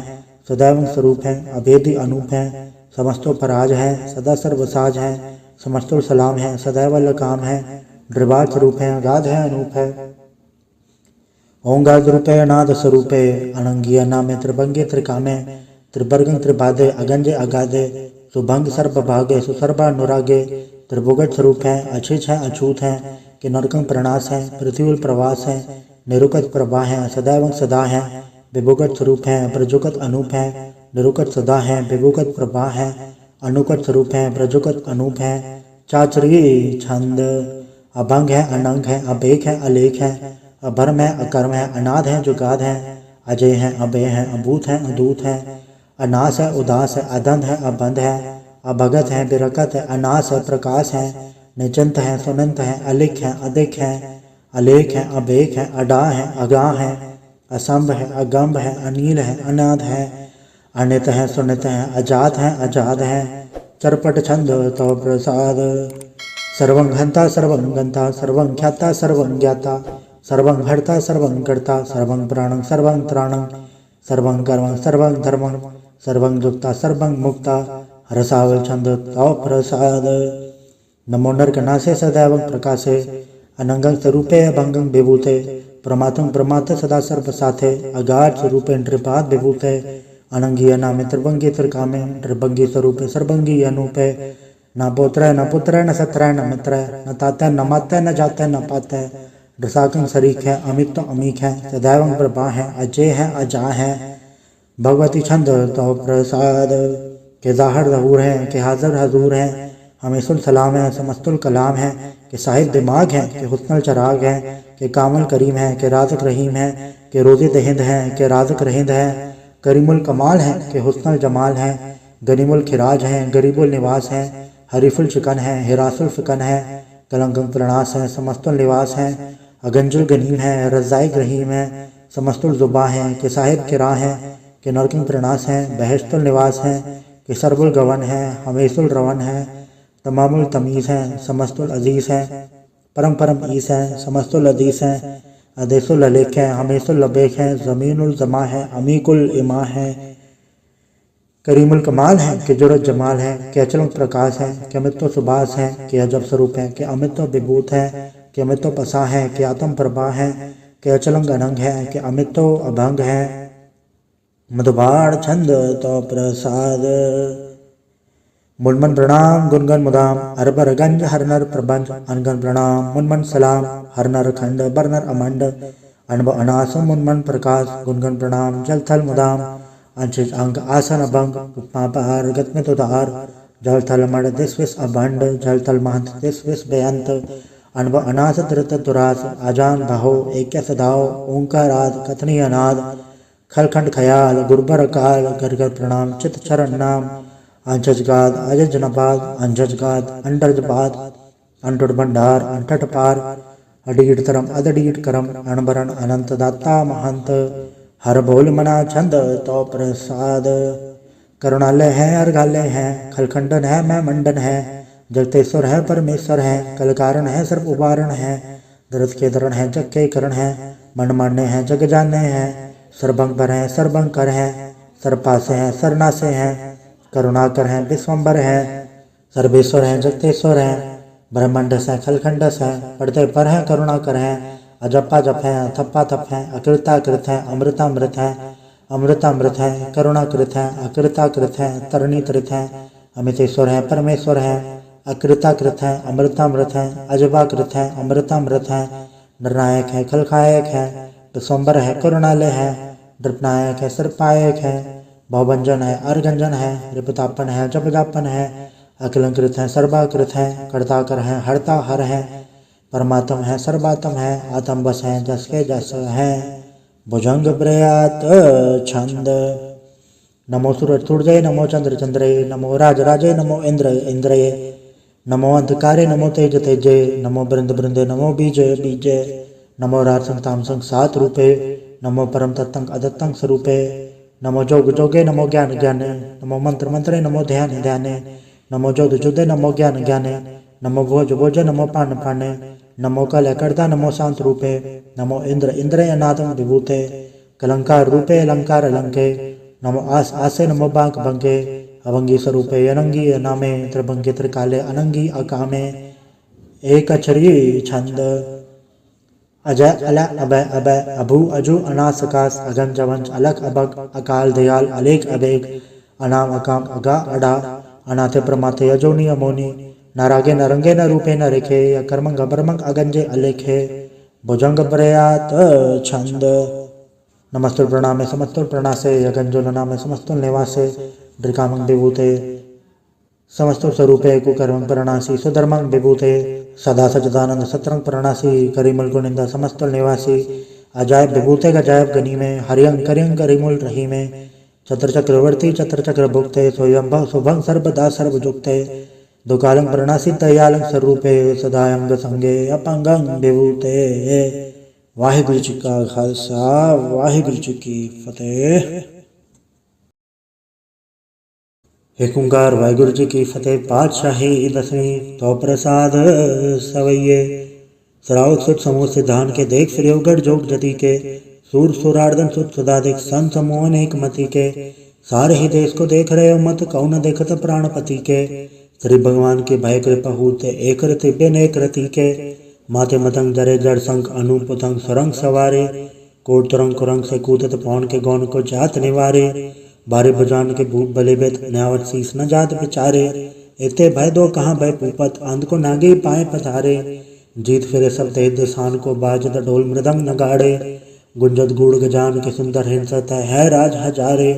A: सदैव स्वरूप है अभेदी अनूप है, समस्तो फराज है सदा सर्वसाज है, समस्तो सलाम है सदैव लगाम है, ड्रिबार स्वरूप है अगाध है अनूप है, ओंकार स्वरूप है अनाद स्वरूप है, अनंगी नामे त्रिभंगे त्रिकामे, त्रिभर्गं त्रिबाधे अगंजे अगाधे, सुभंग सर्प भागे सुसर्बा अनुरागे, त्रिभुगत स्वरूप है अछिछ है अछूत है, कि नरकं प्रणास है पृथ्वी प्रवास है, निरुकत प्रभा है सदैव सदा है, विभुगत स्वरूप है प्रजुगत अनूप है, निरुकत सदा है विभुगत प्रभा है, अनुकट स्वरूप है प्रजुगत अनूप है, चाचरी छंद अभंग है अनंग है अभेक है अलेख है, अभर्म है अकर्म है अनाद है जुगाद है, अजय है अभय है अभूत है अदूत है, अनास है उदास है अदंध है अबंध है, अभगत है बिरकत है अनास है प्रकाश है, निचंत है सुनंत है अलिख है अधिक है, अलेख है अभेक है अडा है अगाह है, असंभ है अगंभ है अनील है अनाद है, अनित है सुनित है अजात है आजाद है, चरपट छंद तो प्रसाद, सर्वं हंता सर्वं गंता सर्वं ख्याता सर्वं ज्ञाता, सर्वं हर्ता सर्वं कर्ता सर्वं प्राणं सर्वं त्राणं, सर्वं कर्मं सर्वं धर्मं सर्वं जुक्ता सर्वं मुक्ता, रसावल छंद तो प्रसाद। नमो नरकनासे सदैव प्रकाशे, अनंगं स्वरूपे अभंगं विभूते, प्रमाथं प्रमाथ सदा सर्व साथे, अगाध स्वरूपे नृपाद विभूते, अनंगी नामे त्रिभंगी त्रिकामे, नृभंगी स्वरूपे सर्वंगी अनूपे, न पोत्र न पुत्र न सत्र न मित्र, न ताता न माता न जाता न पाता, रसाकं शरीक है अमित तो अमीक है, सदैव प्रभा है अजय है अजा है, भगवती छंद तो प्रसाद, के ज़ाहिर ज़हूर है के हाजिर हजूर है, हमेशुल सलाम है समस्तुल कलाम है, कि साहिब दिमाग है कि हुस्नुल चराग है, कि कामल करीम है कि राज़िक रहीम है, कि रोज़ी दहिंद है कि राज़िक रहिंद है, करीमुल कमाल है कि हुस्नुल जमाल है, गनीमुल खिराज है गरीबुल निवास है, हरीफुल शिकन है हिरासुल फिकन है, कलंकं प्रणास है समस्तुल निवास है, अगंजुल गनीम है रज़ाइक रहीम है, समस्तुल जुबा है कि साहिब किरा है, कि नरकं प्रणास है बहश्तुल निवास है, कि सर्वुल गवन है हमेशुल रवन है, तमामुल तमीज़ है समस्तुल अजीज़ है, परम परम ईस है समस्तुल अदीस है, अदेसुल अलेख है हमेशुल लबेक है, ज़मीनुल जमा है अमीकुल इमा है, करीमुल कमाल है कि जुरत जमाल है, कि अचल प्रकाश है कि अमित्व सुभाष है, कि अजब स्वरूप है कि अमित्व विभूत है, कि अमित्व पसा है कि आत्म प्रभा है, कि अचलंग अनंग है कि अमित्व अभंग है, मधुबाण छंद तो प्रसाद। मुनमन प्रणाम गुनगन मुदाम, अरबर गंज हरनर प्रबंध, अनगन प्रणाम मुनमन सलाम, हरनर खंड बरनर अमंड, अनब अनास मुनमन प्रकाश, गुनगन प्रणाम जल थल मुदाम, अंशिष अंग आसन अभंग, उपमा पहार गत में तुधार, जल थल मण दिस विस अभंड, जल थल महंत दिस विस बेअंत, अनब अनास धृत दुरास, आजान भाहो एक सदाओ, ओंकार आद कथनी अनाद, खलखंड खयाल गुरबर काल, घर घर प्रणाम चित चरण नाम, अंशजगाद अजज नबाद, अंजजगाद अंडरजबाद, अंटुट भंडार अंठट पार, अडीट तरम अदडीट करम, अणबरण अनंत दाता महंत, हर बोल मना छंद तो प्रसाद। करुणालय है अर्घालय है, खलखंडन है मैं मंडन है, जगतेश्वर है परमेश्वर है, कलकारण है सर्व उबारण है, दरद के दरण है जग के करण है, मन मान्य है जग जाने है, सर्वंकर है सर्वंकर है, सर्वपासे है सरनासे है, करुणाकर है विश्वम्बर है, सर्वेश्वर है जगतेश्वर है, ब्रह्मंडस हैं, खलखंडस हैं, पढ़ते पर हैं, करुणा कर हैं, अजप्पा जप हैं, अथप्पा तप हैं, अकृताकृत हैं, अमृतामृत हैं, अमृतामृत हैं, करुणाकृत हैं, अकृताकृत हैं, तरणीकृत हैं, अमितेश्वर हैं, परमेश्वर हैं, अकृताकृत हैं, अमृतामृत हैं, अजबाकृत हैं, अमृतामृत हैं, निर्णायक हैं, खलखायक हैं, विश्वम्बर है, करुणालय है, नृपनायक है, सिरपायक है, भवभंजन है, अर्गंजन है, रिपतापन है, जपजापन है, अकलंकृत है, सर्वाकृत है, कर्ताकर है, हरता हर है, परमात्म है, सर्वात्म है, आत्म बस है, जस के जस है, भुजंग प्रयात छंद। नमो सूरज सूर्य, नमो चंद्र चंद्रये, नमो राज राजे, नमो इंद्र इंद्रये, नमो अंधकारे, नमो तेज तेजे, नमो बृंद बृंदे, नमो बीज बीजे, नमो राजसंग तामसंग सात रूपे, नमो परम तत्तंग अदत्तंग स्वरूपे, नमो जोग जोगे, नमो ज्ञान ज्ञाने, नमो मंत्र मंत्रे, नमो ध्यान ध्याने, नमो जोध जुदे, नमो ज्ञान ज्ञाने, नमो भोज भोजे, नमो पान पाने, नमो कलय कर्ता, नमो शांत रूपे, नमो इंद्र इंद्रे अनादम विभूते, कलंकार रूपे अलंकार अलंके, नमो आस आसे, नमो बांक बंके, अभंगी स्वरूपे अनंगी अनामे, त्रिभंगे त्रिकाले अनंगी अकामे, एक अक्षरी छंद। अजय अल अभय अभय अभु अजु अनास अकास अगन जवंश अलख अबक अकाल दयाल अलेख अबेग अनाम अकाम अगा अडा अनाथे प्रमाथे अजोनी अमोनी, नारागे नरंगे न रूपे न रेखे, अकर्मंग अबरमंग अगंजे अलेखे, भुजंग प्रयात छंद। नमस्तुर प्रणामे समस्तुर प्रणासे, अगंजो नामे समस्तुल निवासे, दृकामंग विभूते समस्तुर स्वरूपे, कुकर्मंग प्रणासी, सुधर्मंग विभूते, सदा सचदानंद सत्रंग प्रणासी, करिमल गुनिंदा समस्तुल निवासी, अजायब विभूते गजायब गनी में, हरियंग करियंग करिमुल रही में, चत्र चक्रवर्ती चत्र चक्र भुक्ते, सोयंभ शुभंग सर्वदा सर्वजुक्ते, दुकालंग प्रणासी दयालंग स्वरूपे, सदायंग संगे अपंगंग विभूते। वाहिगुरु जी का खालसा, वाहिगुरु जी की फतेह। एक ओंकार वाहिगुरु जी की फतेह। पातशाही दसवीं तो प्रसाद सवैये, सराउत सुत समूह सिद्धान के देख फिर जोग जति के, सूर सुरार्दन सुत सदाधिक संत समूह अनेक मति के, सारे ही देश को देख रहे हो मत कौन देखत प्राणपति के, श्री भगवान के भय कृपा हूते एक रति बेन एक रति के, माथे मतंग जरे जड़ संग अनूप उतंग सुरंग सवारे, कोट तरंग कुरंग से कूदत पौन के गौन को जात निवारे, बारे भुजान के भूप बले बेत न्यावत शीस न जात बिचारे, इते भय दो कहाँ भय पूपत आंध को नागे पाए पधारे, जीत फिरे सब तेज दिशान को बाजत ढोल मृदंग नगाड़े, गुंजत गुड़ गजान के सुंदर हिंसत है राज हजारे,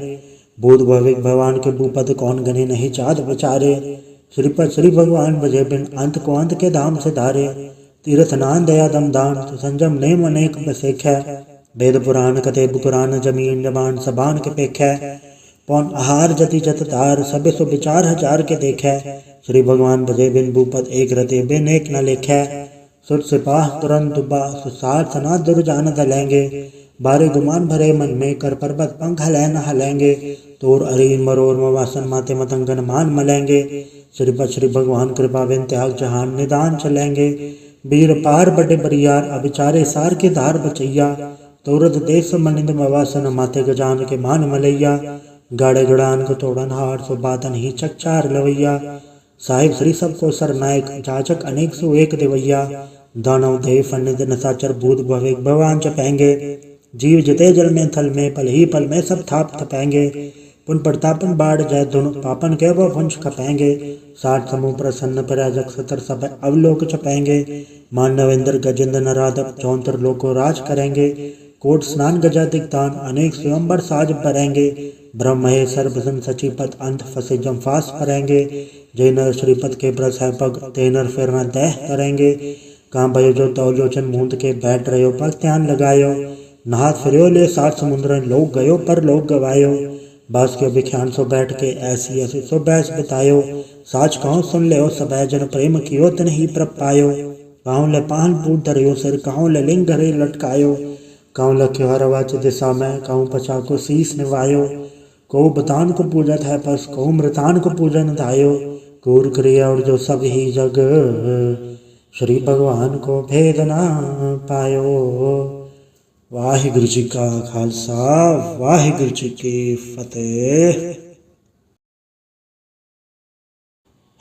A: बोध भविक भगवान के भूपत कौन गने नहीं चाँद बिचारे, श्रीपद श्री भगवान बजे बिन अंत को अंत के धाम से धारे, तीर्थ नान दया दम दान तो संजम नेम अनेक बसेख है, वेद पुराण कते बुकुरान जमीन जबान सबान के पेख है, पौन आहार जति जत तार सबे सो विचार हजार के देखे, श्री भगवान बजे बिन भूपत एक रते बिन एक न लेखे, सुर सिपाह तुरंत दुबा सुसार सना दुर्जान दलेंगे, बारे गुमान भरे मन में कर पर्वत पंख हलै न हलेंगे, तोर अरीन मरोर मवासन माते मतंगन मान मलेंगे, श्रीपद श्री भगवान कृपा बिन त्याग जहान निदान चलेंगे, वीर पार बड़े बरियार अभिचारे सार के धार बचैया, तोरद देश मनिंद मवासन माथे गजान के मान मलैया, गाड़े गड़ान को तोड़न हार सो बातन ही चकचार लवैया, साहिब श्री सबको सरनायक जाचक अनेक सो एक देवैया, दानव देव फनिद नसाचर भूत भविक भगवान चपेंगे, जीव जिते जल में थल में पल ही पल में सब थाप थपेंगे, पुन प्रतापन बाढ़ जय धुन पापन के वो भुंज खपेंगे, साठ समूह प्रसन्न पराजक सतर सब अवलोक छपेंगे, मानव इंद्र गजेंद्र नराधप चौंतर लोको राज करेंगे, कोट स्नान गजा दिग्तान अनेक स्वयंवर साज भरेंगे, ब्रह्म है सर्वसन सचिपत अंत फसे जमफास परेंगे, जय नर श्रीपद के ब्रस है पग ते नर फिर न दह करेंगे, काम भयो जो तौलोचन मूंद के बैठ रहो पग ध्यान लगायो, नहात फिर ले साठ समुद्र लोग गयो पर लोग गवायो, बास के विख्यान सो बैठ के ऐसी ऐसी सो बैस बितायो, साच कहूँ सुन ले सब जन प्रेम कियो तन ही प्रप पायो, कहूँ ले पान पूट धरियो सिर कहूँ ले लिंग घरे लटकायो, कहूँ लख्यो हर वाच दिशा में कहूँ पचा को शीस निवायो, को बतान को पूजत है पस को मृतान को पूजन धायो, कूर क्रिया और जो सब ही जग श्री भगवान को भेद ना पायो। वाहिगुरु जी का खालसा, वाहिगुरु जी की फतेह।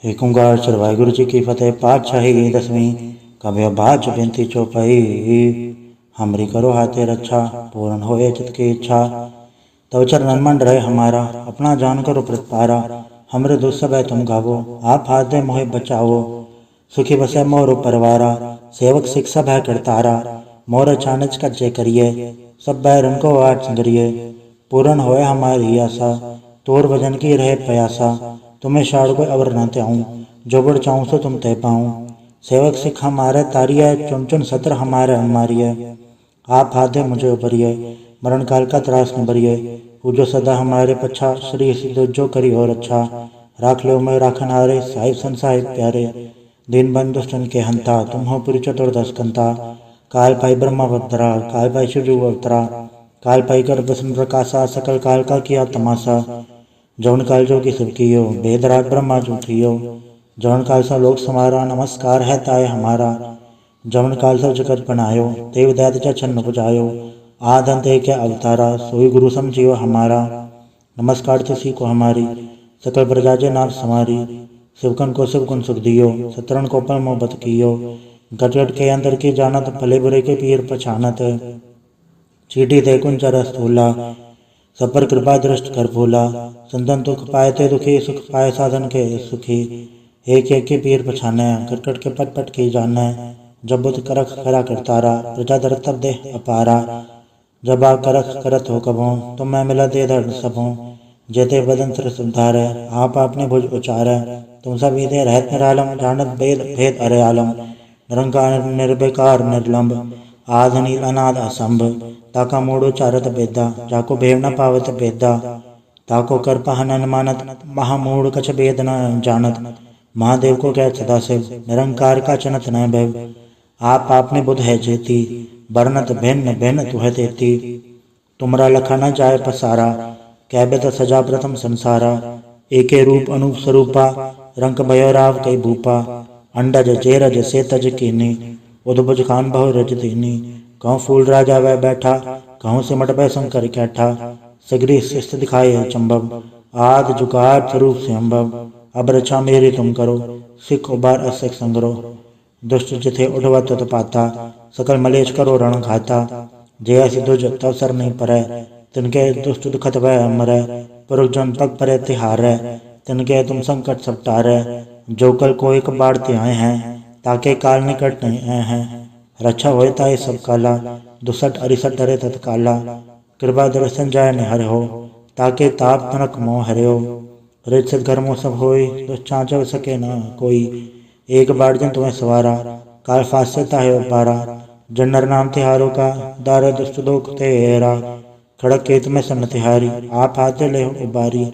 A: एक ओंकार श्री वाहिगुरु जी की फतेह। पातशाही दसवीं कव्य बाज बेनती चौपाई। हमरी करो हाथे रक्षा, पूर्ण होए चित की इच्छा। तव चरणन मन रहे हमारा, अपना जान करो प्रतिपारा। हमरे दुख सब है तुम गावो, आप हाथ दे मोहे बचाओ। सुखी बसे मोरो परवारा, सेवक सिख सब है करतारा। मोर चानच कच्चे करिए, सब बैरन को आठ संगरिए। पूर्ण होए हमारी आशा, तोर भजन की रहे प्यासा। तुम्हें शाड़ को अवर न त्याऊं, जो बड़ चाहूं सो तुम तय पाऊं। सेवक सिख हमारे तारिय, चुन चुन सत्र हमारे हमारिय। आप हाथे मुझे उपरिय, मरण काल का त्रास न बरिए। पूजो सदा हमारे पच्छा, श्री सिद्ध जो करी और अच्छा। राख लो मैं राखन हारे, साहिब सन साहिब प्यारे। दीन बंधु दुष्टन के हंता, तुम हो पुरी चतुर्दश कंता। काल पाई ब्रह्मा अवतरा, काल पाई शिव अवतरा। काल पाई कर बसन प्रकाशा, सकल काल का किया तमाशा। जौन काल जो की सब कियो, वेद राज ब्रह्मा जो थियो। जौन काल सा लोक समारा, नमस्कार है ताय हमारा। जौन काल सब जगत बनायो, देव दैत जा छन्न बुझायो। आद अंत एक अवतारा, सोई गुरु समझियो हमारा। नमस्कार तुसी को हमारी, सकल प्रजा जे नाम समारी। शिवकन को शिव गुण सुख दियो, सतरण को पल मोहब्बत कियो। गट गट के अंदर की जानत, भले बुरे के पीर पछानत। चीटी दे कुंचर स्थूला, सब पर कृपा दृष्ट कर भूला। संतन दुख पाए ते दुखी, सुख पाए साधन के सुखी। एक एक के पीर पछाने, करकट के पट पट की जाने। जब बुद्ध करख करा करतारा, प्रजा दर तब दे अपारा। जब आ करख करत हो कबों, तुम मैं मिला दे धड़ सबों। जेते बदन सर सुधारे, आप आपने भुज उचारे। तुम सब दे रहत निरालम, जानत भेद भेद अरे आलम। निरंकार निर्विकार निर्लंब, आद नील अनाद असंभ। ताका मोड़ो चारत बेदा, जाको भेव न पावत बेदा। ताको कर पहनन मानत, महामूढ़ कछ भेद न जानत। महादेव को कह सदा शिव, निरंकार का चनत न भव। आप आपने बुध है जेती, बरनत भिन्न भिन्न तुह तेती। तुमरा लखा न जाय पसारा, कैबत सजा प्रथम संसारा। एके रूप अनूप स्वरूपा, रंक भयो राव कई भूपा। अंडज जेरज से तज कीनी, उद्भुज खान बहु रज दीनी। कहूँ फूल राजा वह बैठा, कहूँ सिमट भय शंकर कैठा। सगरी शिष्ट दिखाए चंबब, आद जुगाड़ स्वरूप से अम्बब। अब रक्षा मेरी तुम करो, सिख उबार असिख संगरो। दुष्ट जिथे उठवा तुत पाता, सकल मलेश करो रण खाता। जय सिद्धुज तव सर नहीं परै, तिनके दुष्ट दुखत वह मरै। पुरुष जन पग परे तिहारै, तिनके तुम संकट सब टारै। जो कल को एक बाढ़ ते आए हैं, ताके काल निकट नहीं आए हैं। रक्षा होए ताए सब काला, दुसठ अरिसठ डरे तत्काला। कृपा दर्शन जाय निहर हो, ताके ताप तनक मोह हरियो। रित घर मोह सब होई, दुष्चांचव सके न कोई। एक बार जन तुम्हें सवारा, काल फास्य ताहे उबारा। जन्नर नाम तिहारों का, दार दुष्ट दोख तेरा। खड़क केत में सन तिहारी, आप हाथ ले हो उबारी।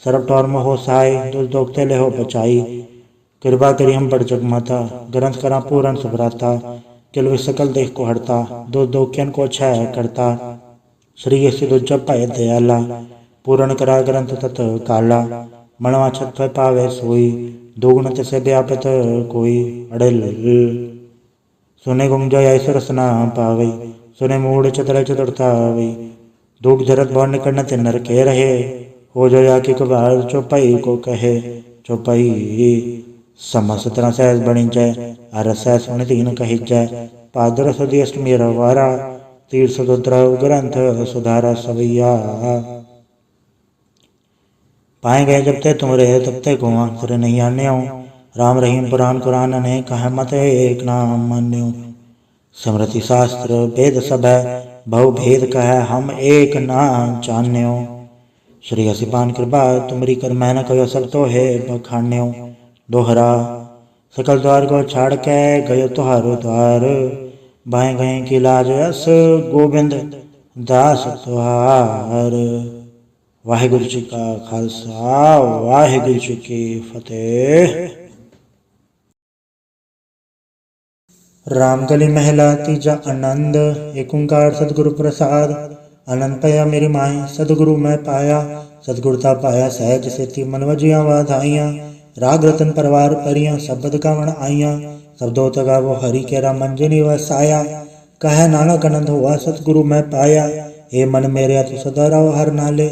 A: सरब टौर में हो सहाय, दुष्ट दोखते ले हो बचाई। कृपा करी हम बड़ जगमाता, ग्रंथ करा पूरन सुभराता। किल सकल देख को हरता, दो दोख्यन को छय करता। श्री सिद्धु जब पाए दयाला, पूर्ण करा ग्रंथ तत् काला। मणवा छत पर पावे सोई, दोगुण से व्यापित कोई। अड़ल सुने गुंजा ऐसे रसना पावे, सुने मूड चतुर चतुरता वे। दुख जरत बाढ़ निकटन ते नर के रहे, हो जो या कि कबार चौपाई को कहे। चौपाई समा 17 सहज बनी जय, अरस सुन तीन कही जय। पादर सदी अष्टमी रवारा, तीर सुद्रव ग्रंथ सुधारा सवैया। पाए गए जब ते तुम रहे तब ते कुआं, सिर नहीं आने राम रहीम पुराण कुरान ने कहा मत एक नाम मान्यो। स्मृति शास्त्र वेद सब है, बहु भेद कह हम एक ना जान्यो। श्री हसिपान कृपा तुमरी कर मैन कहो, सब तो है बखान्यो। दोहरा सकल द्वार को छाड़ के गयो तुहारो द्वार। बाएं गए की लाज अस गोविंद दास तुहार। वाहिगुरु जी का खालसा, वाहिगुरु जी की फतेह। रामगली महला तीजा आनंद। एक ओंकार सतगुरु प्रसाद, आनंद पाया मेरी माए सतगुरु मैं पाया। सतगुरता पाया सहज सेती, मन वजिया वाधाइया। राग रतन परवार परियां, शब्द कावण आइया। शब्दों तगावो हरि केरा, मंजनी वसाया। कह नानक आनंद हुआ सतगुरु मैं पाया। हे मन मेरे तू सदा रहो हर नाले,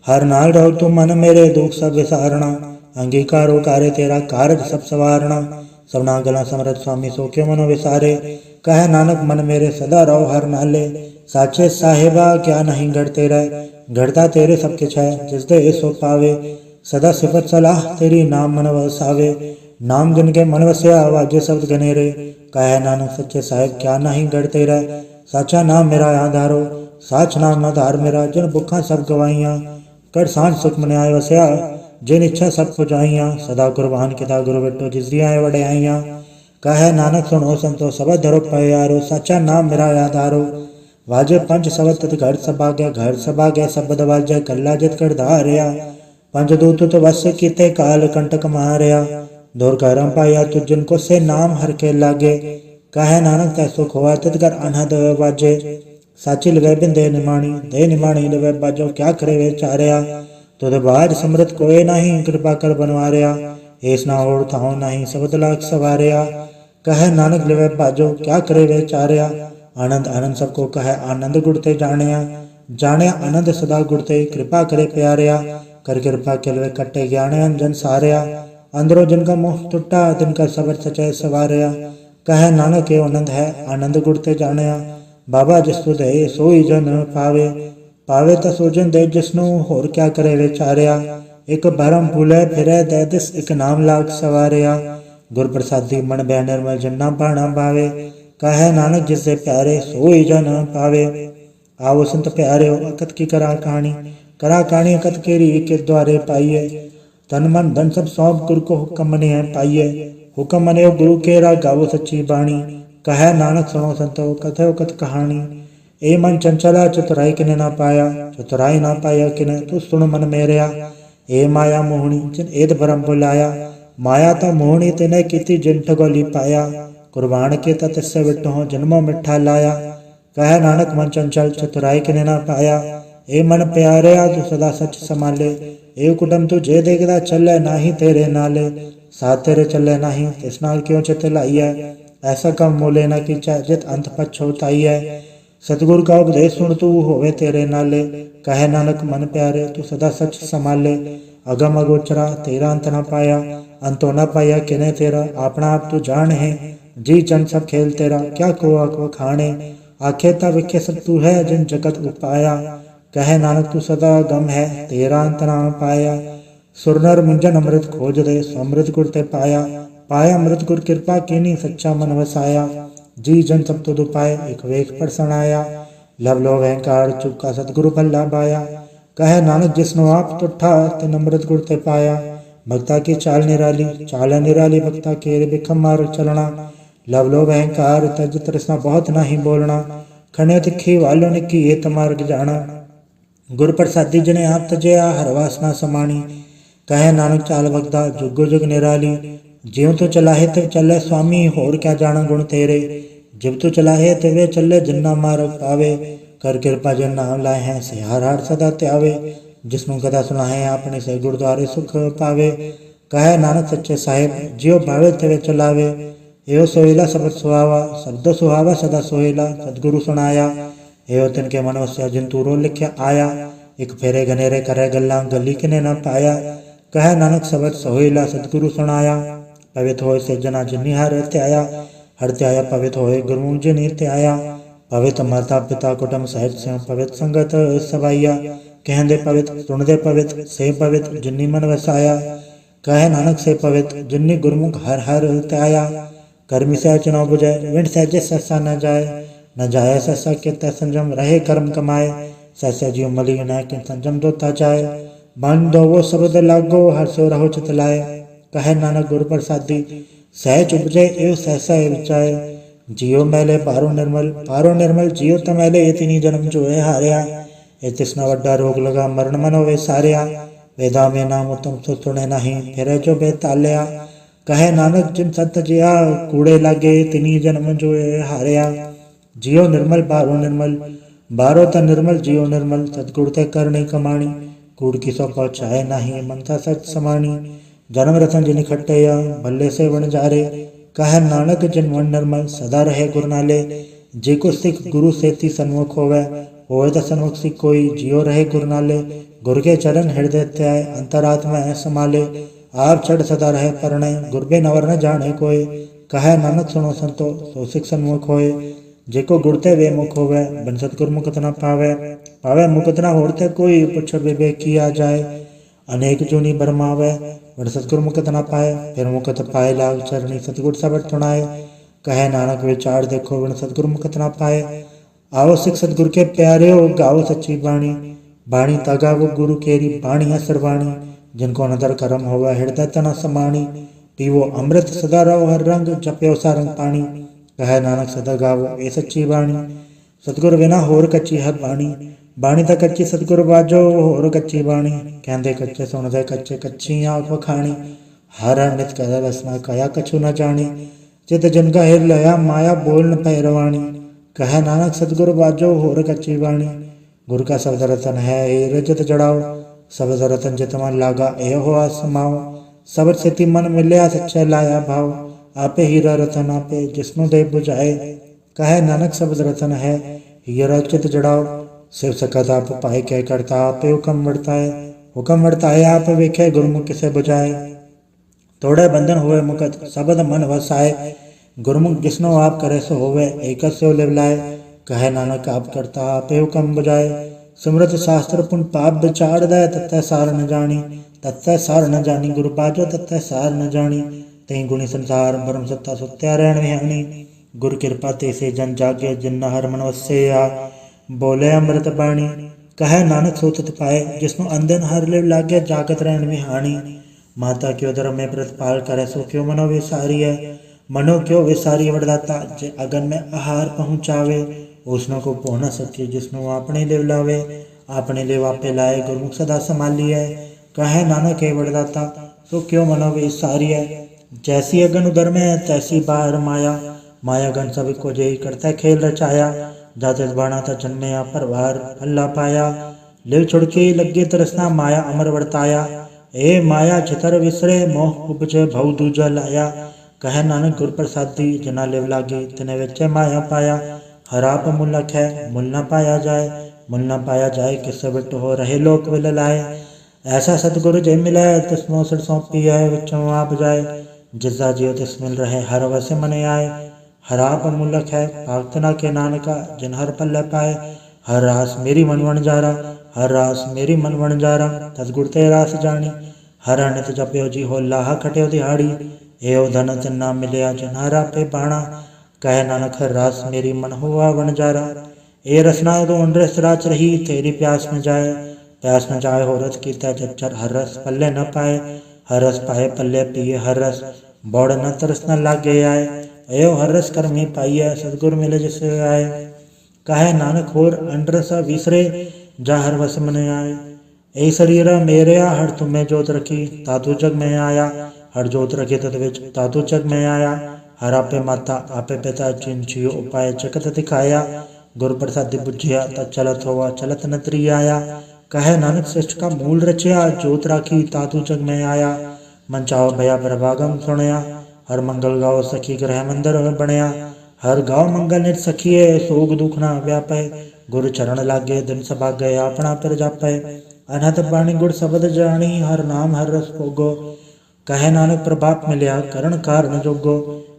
A: हर नाल रहो तू मन मेरे दुख सब विसारणा। अंगीकारो कार्य तेरा कारज सब सवारना। सबना गला समरथ स्वामी सो क्यों मनो विसारे। कह नानक मन मेरे सदा रहो हर नाले। साचे साहिबा क्या नहीं घड़ते रह। घड़ता तेरे सब किछ है जिस दे सो पावे। सदा सिफत सलाह तेरी नाम मन वसावे। नाम गिन के मन वस्या वाजे शब्द गनेरे। कह नानक सच्चे साहिब क्या नहीं घड़ते रह। साचा नाम मेरा आधारो साच नाम आधार मेरा। जिन भुखा सब गवाइया कर सांझ सुख मन्याय वस्या। जिन इच्छा सब पुजाइया सदा कुर्बान किता गुरु बिटो जिस दिया वड्याइया। कह नानक सुनो संतो सब धरो प्यारो। साचा नाम मेरा आधारो वाजे पंच सबद तत घर सभाग्य। घर सभाग्य सबद वाजे कला जित कर धारिया। पंच दूत तो वश कीते काल कंटक मारिया। दौर करम पाया तुझ जिनको से नाम हर के लागे। कह नानक तै सुख हुआ तित कर अनहद वाजे। साची लवे बिंदे निमाणी दे निमाणी लवे बाजो। क्या करे वे चारिया तुद बाज समृत कोई नहीं। कृपा कर बनवारिया ऐस ना ओढ़ थाओ नहीं सबद लाख सवारिया। कह नानक लवे बाजो क्या करे वे चारिया। आनंद आनंद सबको कह आनंद गुड़ते जानिया। जानिया आनंद सदा गुड़ते कृपा करे प्यारिया। कर कृपा के लवे कट्टे ज्ञान अंजन सारिया। अंदरों जिनका मोह टुटा तिनका सबर सचय सवारिया। कह नानक के आनंद है आनंद गुड़ते जानिया। बाबा जिसु दे सोई जन पावे। पावे तो सोजन दे जिसनु होर क्या करे वे चारिया। एक भरम भूले फिरे दे दिस एक नाम लाग सवारिया। गुर प्रसादी मन बै निर्मल जन्ना बाणा भावे। कह नानक जिससे प्यारे सोई जन पावे। आओ संत प्यारे हो अकत की करा कहानी अकत केरी के द्वारे पाइये। तन मन धन सब सौंप गुरु को हुक्म मने पाइये। हुक्म मने गुरु केरा गावो सच्ची बाणी। कह नानक सुनो संतो कथो कथ कहानी। ए मन चंचला चतुराई किने ना पाया। चतुराई ना पाया किने तू सुन मन मेरिया। ए माया मोहनी जिन एद भरम बुलाया। माया तो मोहनी तिने कीती जिन ठगोली पाया। कुर्बान के तत्स्य विटो जन्मों मिठा लाया। कह नानक मन चंचल चतुराई किने ना पाया। ए मन प्यारिया तू सदा सच संभाले। ए कुटुम तू जे देखदा चले नाही तेरे नाले। साथ तेरे चले नाही तिस नाल क्यों चित लाइया। ऐसा कम मोले न कीचा जित अंत पछोताई है। सतगुरु का उपदेश सुन तू होवे तेरे नाले। कह नानक मन प्यारे तू सदा सच संभाले। अगम अगोचरा तेरा अंत न पाया। अंतो न पाया किने तेरा अपना आप तू जान है। जी जन सब खेल तेरा क्या को आको खाने। आखे ता विखे सब तू है जिन जगत उपाया। कह नानक तू सदा गम है तेरा अंत न पाया। सुर नर मुंजन अमृत खोज दे समृत गुर ते पाया। पाया अमृत गुर कृपा कीनी सच्चा मन वसाया। जी जन सब तुद पाए एक वेख पर सनाया। लब लो वहकार चुका सतगुरु भला बाया। कह नानक जिसनो आप तुठा तिन अमृत गुर ते पाया। भक्ता की चाल निराली भक्ता के बिखम मार चलना। लब लो वहकार तज तृष्णा बहुत नहीं बोलना। खने तिखी वालो निकी ये तमार्ग जाना। गुर प्रसादी जिने आप तजया हर वासना समानी। कह नानक चाल भगता जुगो जुग निराली। ज्यों तो चलाहे तिव चले स्वामी होर क्या जाना गुण तेरे। जब तो चलाहे तिवे चले जिन्ना मार्ग पावे। कर कृपा जिन नाम लाए हैं से हार हार सदा त्यावे। जिसनु कथा सुनाहे आपने से गुरुद्वारे सुख पावे। कह नानक सच्चे साहिब जियो भावे तिवे चलावे। एवं सोहेला शब्द सुहावा शब्द सुहावा सदा सोहेला। सतगुरु सुनाया एवं तिनके मन वस्या जिन तूरो लिख्या आया। एक फेरे गनेरे करे गल्ला गली किने न पाया। कह नानक शब्द सोहेला सतगुरु सुनाया। पवित्र होए से जना जिन्नी हर त्याया पवित्र होए गुरु जिनी त्याया। पवित्र माता पिता कुटुंब सहित से पवित्र संगत सवाइया। कहंदे पवित्र सुनदे पवित्र से पवित्र जिन्नी मन वसाया। कह नानक से पवित्र जिन्नी गुरमुख हर हर त्याया। कर्मी सहज न बुझे विण सहजे ससा न जाए ससा के तय संजम रहे कर्म कमाए। सहसा जीव मली न कि संजम दोता जाए। बन दो वो शब्द लागो हर सो रहो चितलाए। कह नानक गुरु प्रसादी सहज उपजे एव सहसा विचाए। जियो मैले पारो निर्मल जियो त मैले इतनी जन्म जो है हारिया। ए तिसना वड्डा रोग लगा मरण मन होवे सारिया। वेदा में नाम उत्तम सो सुने नहीं फिर जो बेतालिया। कहे नानक जिन संत जिया कूड़े लागे तिनी जन्म जो है हारिया। जियो निर्मल बारो त निर्मल जियो निर्मल। सतगुरु ते करनी कमाणी कूड़ की सो पहुँचाए नहीं मनता सच समानी। जन्म रतन जिन खट्टया भले से वन जारे। कह नानक जिन वन निर्मल सदा रहे गुरु नाले। जे को सिख गुरु सेती सन्मुख होवे त सन्मुख सिख कोई जियो रहे गुरु नाले। गुरु के चरण हृदय त्याय अंतरात्मा संभाले। आप छड़ सदा रहे परणे, गुर बिन अवर न जाने कोय। कहे नानक सुनो संतो, सो सिख सन्मुख होए। जेको गुरते वे मुख होवे, बिन सतगुर मुकत न पावे। पावे मुकत न होड़ते कोई, पुछ विवेक किया जाए। अनेक जूनी बरमावे, बिन सतगुर मुकत न पाए। फिर मुकत पाए लाग चरणी, सतगुर सबट सुनाए। कहे नानक विचार देखो, बिन सतगुर मुकत न पाए। आओ सिख सतगुर के प्यारे, गाओ सच्ची बाणी। बाणी तगावो गुरु केरी, बाणी असर बाणी। जिनको नदर करम होवे, हृदय तना समाणी। पीवो अमृत सदा रहो हर रंग, जप्यो सारंग पाणी। कहे नानक सदा गावो ए सच्ची बाणी। सतगुर बिना होर कच्ची हर बाणी। बाणी ता कच्ची सतगुर बाजो, होर कच्ची बाणी। कहते कच्चे सुनते कच्चे, कच्ची आँख वखाणी। हर नित कह रसना कया कछु न जानी। चित जिनका हिर लया, माया बोल न पैरवाणी। कहे नानक सतगुर बाजो, होर कच्ची बाणी। गुर का शब्द रतन है, ए रजत जड़ाओ। शब्द रतन जित मन लागा, ए हो समाओ। शब्द सिति मन मिलया, सच्चा लाया भाव। आपे हीरा रतन आपे, जिसनु दे बुझाए। कहे नानक शब्द रतन है, हीरा चित जड़ाओ। शिव सकत आप पाए, कह करता आपे हुक्म वर्ताए। हुक्म वर्ताए आप वेखे, गुरमुख किसे बुझाए। तोड़े बंधन हुए मुकत, शब्द मन वसाए। गुरमुख जिसनो आप करे सो होवे, एक से लिवलाए। कहे नानक आप करता आपे हुक्म बुझाए। सिमरत शास्त्र पुन पाप विचार दे, तत्तै सार न जानी। तत्तै सार न जानी, गुरु बाजो तत्तै सार न जानी। तई गुणी संसार, ब्रह्म सत्ता सुत्या रहन विहानी। गुर कृपा ते से जन जागे, जिन हर मन वस्या। बोले अमृत बाणी, कहे नानक सोचत पाए। जिसनु अंधन हर लिव लागे, जागत रहन विहानी। माता क्यों धर्म में प्रतिपाल करे, सो क्यों मनो विसारी है। मनो क्यों विसारी वरदाता, जे अगन में आहार पहुँचावे। उसनो को पो न सके, जिसनु आपने लिव लावे। आपने लिव आपे लाए, गुरमुख सदा संभाली है। कहे नानक हे वरदाता, सो क्यों मनो विसारी है। जैसी अगन उदर में, तैसी बाहर माया। माया गण सब को जय करता खेल रचाया। जाते बाणा था जन्मया, परवार फल्ला पाया। लिव छुड़के लगे तरसना, माया अमर वर्ताया। ए माया छितर विसरे, मोह उपजे भव दूजा लाया। कहे नानक गुर प्रसादी, जना लिव लागे तिने विचे माया पाया। हराप मुलक है, मुल न पाया जाए। मुल न पाया जाए, किस बिट हो रहे लोक विल लाए। ऐसा सतगुरु जे मिले, तिसमो सिर सौंपी है, विचों आप जाए। जिसा जियो तिस मिल रहे, हर वस मन आए। हराप मुलक है, भागत ना के नानका, जिन हर पल्ले पाए। हर रास मेरी मन वन जारा, हर रास मेरी मन वन जारा। तदगुर ते रास जानी, हर अनित जप्यो जी हो लाहा खट्यो दिहाड़ी। एओ धन तिन ना मिलया, जिन हर आपे बाणा। कहे नानक हर रास मेरी मन हुआ वन जारा। ए रसना दो रस राच रही, तेरी प्यास न जाए। प्यास न जाए हो रस कीता, जब चर हर रस पल्ले न पाए। हर रस पाए पल्ले पिए, हर रस बौड़ न तरस न लागे आए। एओ हर रस कर्मी पाइए, सतगुर मिले जिसे आए। कहे नानक होर अंडरस विसरे, जा हर वस मन आए। ए शरीरा मेरेया, हर तुम्हें जोत रखी, तातु जग में आया। हर जोत रखे तत विच, तातु जग में आया। हर आपे माता आपे पिता, जिन छियो उपाय जगत दिखाया। गुर प्रसादि बुझिया, तत् चलत होवा चलत न त्रि आया। कहे नानक श्रेष्ठ का मूल रचया, जोत राखी तातु जग में आया। मन चाहो भया प्रभागम सुनया, हर मंगल गाओ सखी ग्रह मंदिर बनया। हर गाओ मंगल नित सखिए, सोग दुख ना व्यापै। गुर चरण लागे दिन सभागे, अपना पर जापै। अनहत बाणी गुर शब्द जानी, हर नाम हर रस भोगो। कहे नानक प्रभाप मिलया, करण कारण जोगो।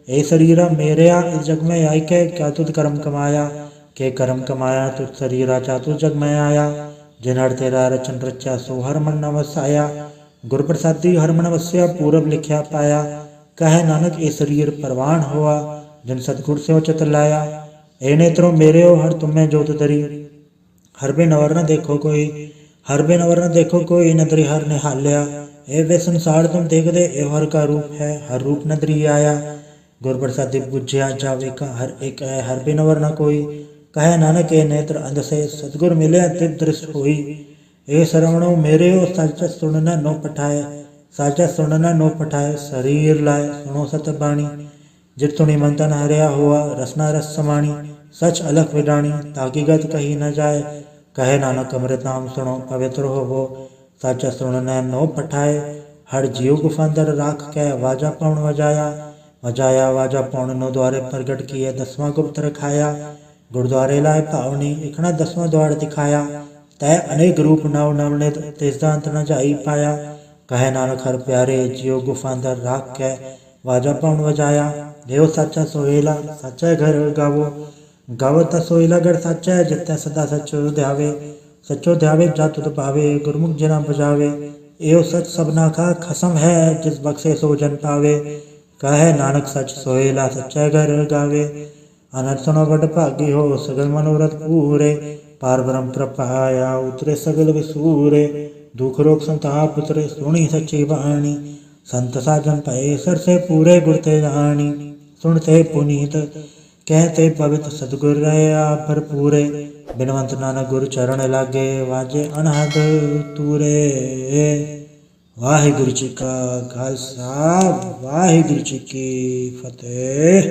A: ए शरीरा मेरेया, इस जग में आई के, क्या तुद कर्म कमाया। के कर्म कमाया, तुद शरीरा चातु जग में आया। जिन हर तेरा रचन रचा, सो हर मन न वसाया। गुर प्रसादी हर मन वस्या, पूरब लिखया पाया। कहे नानक ए शरीर परवान हुआ, जिन सतगुर से उचित लाया। ए नेत्रों मेरे हो, हर तुम्हें जोत धरी। हर बिन अवर न देखो कोई, हर बिन अवर न देखो कोई। नदरी हर निहाल्या, ए वे संसार तुम देख दे। ए हर का रूप है, हर रूप नदरी आया। गुर प्रसादी बुझिया जावे का, हर एक है, हर बिन अवर न कोई। कहे नानक ए नेत्र अंध से, सतगुर मिले दिव्य दृष्ट हुई। ए श्रवणो मेरे हो, साचा सुनना नो पठाए। साचा सुनना नो पठाए, शरीर लाए सुनो सत बाणी। जित सुनी मन तन हरिया हुआ, रसना रस समाणी। सच अलख विडाणी, ताकि गत कही न जाए। कहे नानक अमृत नाम सुनो, पवित्र होवो। साचा सुनना नो पठाए, हर जीव गुफांदर राख के, वाजा पौन वजाया। वजाया वाजा पौन नो द्वारे प्रगट किए, 10वां गुप्त रखाया। गुरुद्वारे लाए पावनी, इखना 10वां द्वार दिखाया। तय अनेक रूप नव नवनित, तिसदा अंत न जाई पाया। कहे नानक हर प्यारे जियो गुफा अंदर राख कै वाजा पौन वजाया। देव साचा सोहेला साचा घर गावो गावत सोहेला गढ़ साचा जितै सदा सच ध्यावे सचो ध्यावे जा तुद पावे गुरमुख जिना बजावे। एव सच सबना का खसम है जिस बख्शे सो जन पावे। कहे नानक सच सोहेला सच्चा घर गावे। अनंत सुनो बड़ भागी हो सगल मनोरथ पूरे पार ब्रह्म प्रपाया उतरे सगल विसूरे। दुख रोग संताप उतरे सुनी सच्ची बाणी संत साजन पए सर से पूरे गुर ते जानी। सुनते पुनीत कहते पवित्र सतगुर रया भरपूरे बिनवंत नानक गुरु चरण लागे वाजे अनहद तूरे। वाहिगुरु जी का खालसा वाहिगुरु जी की फतेह।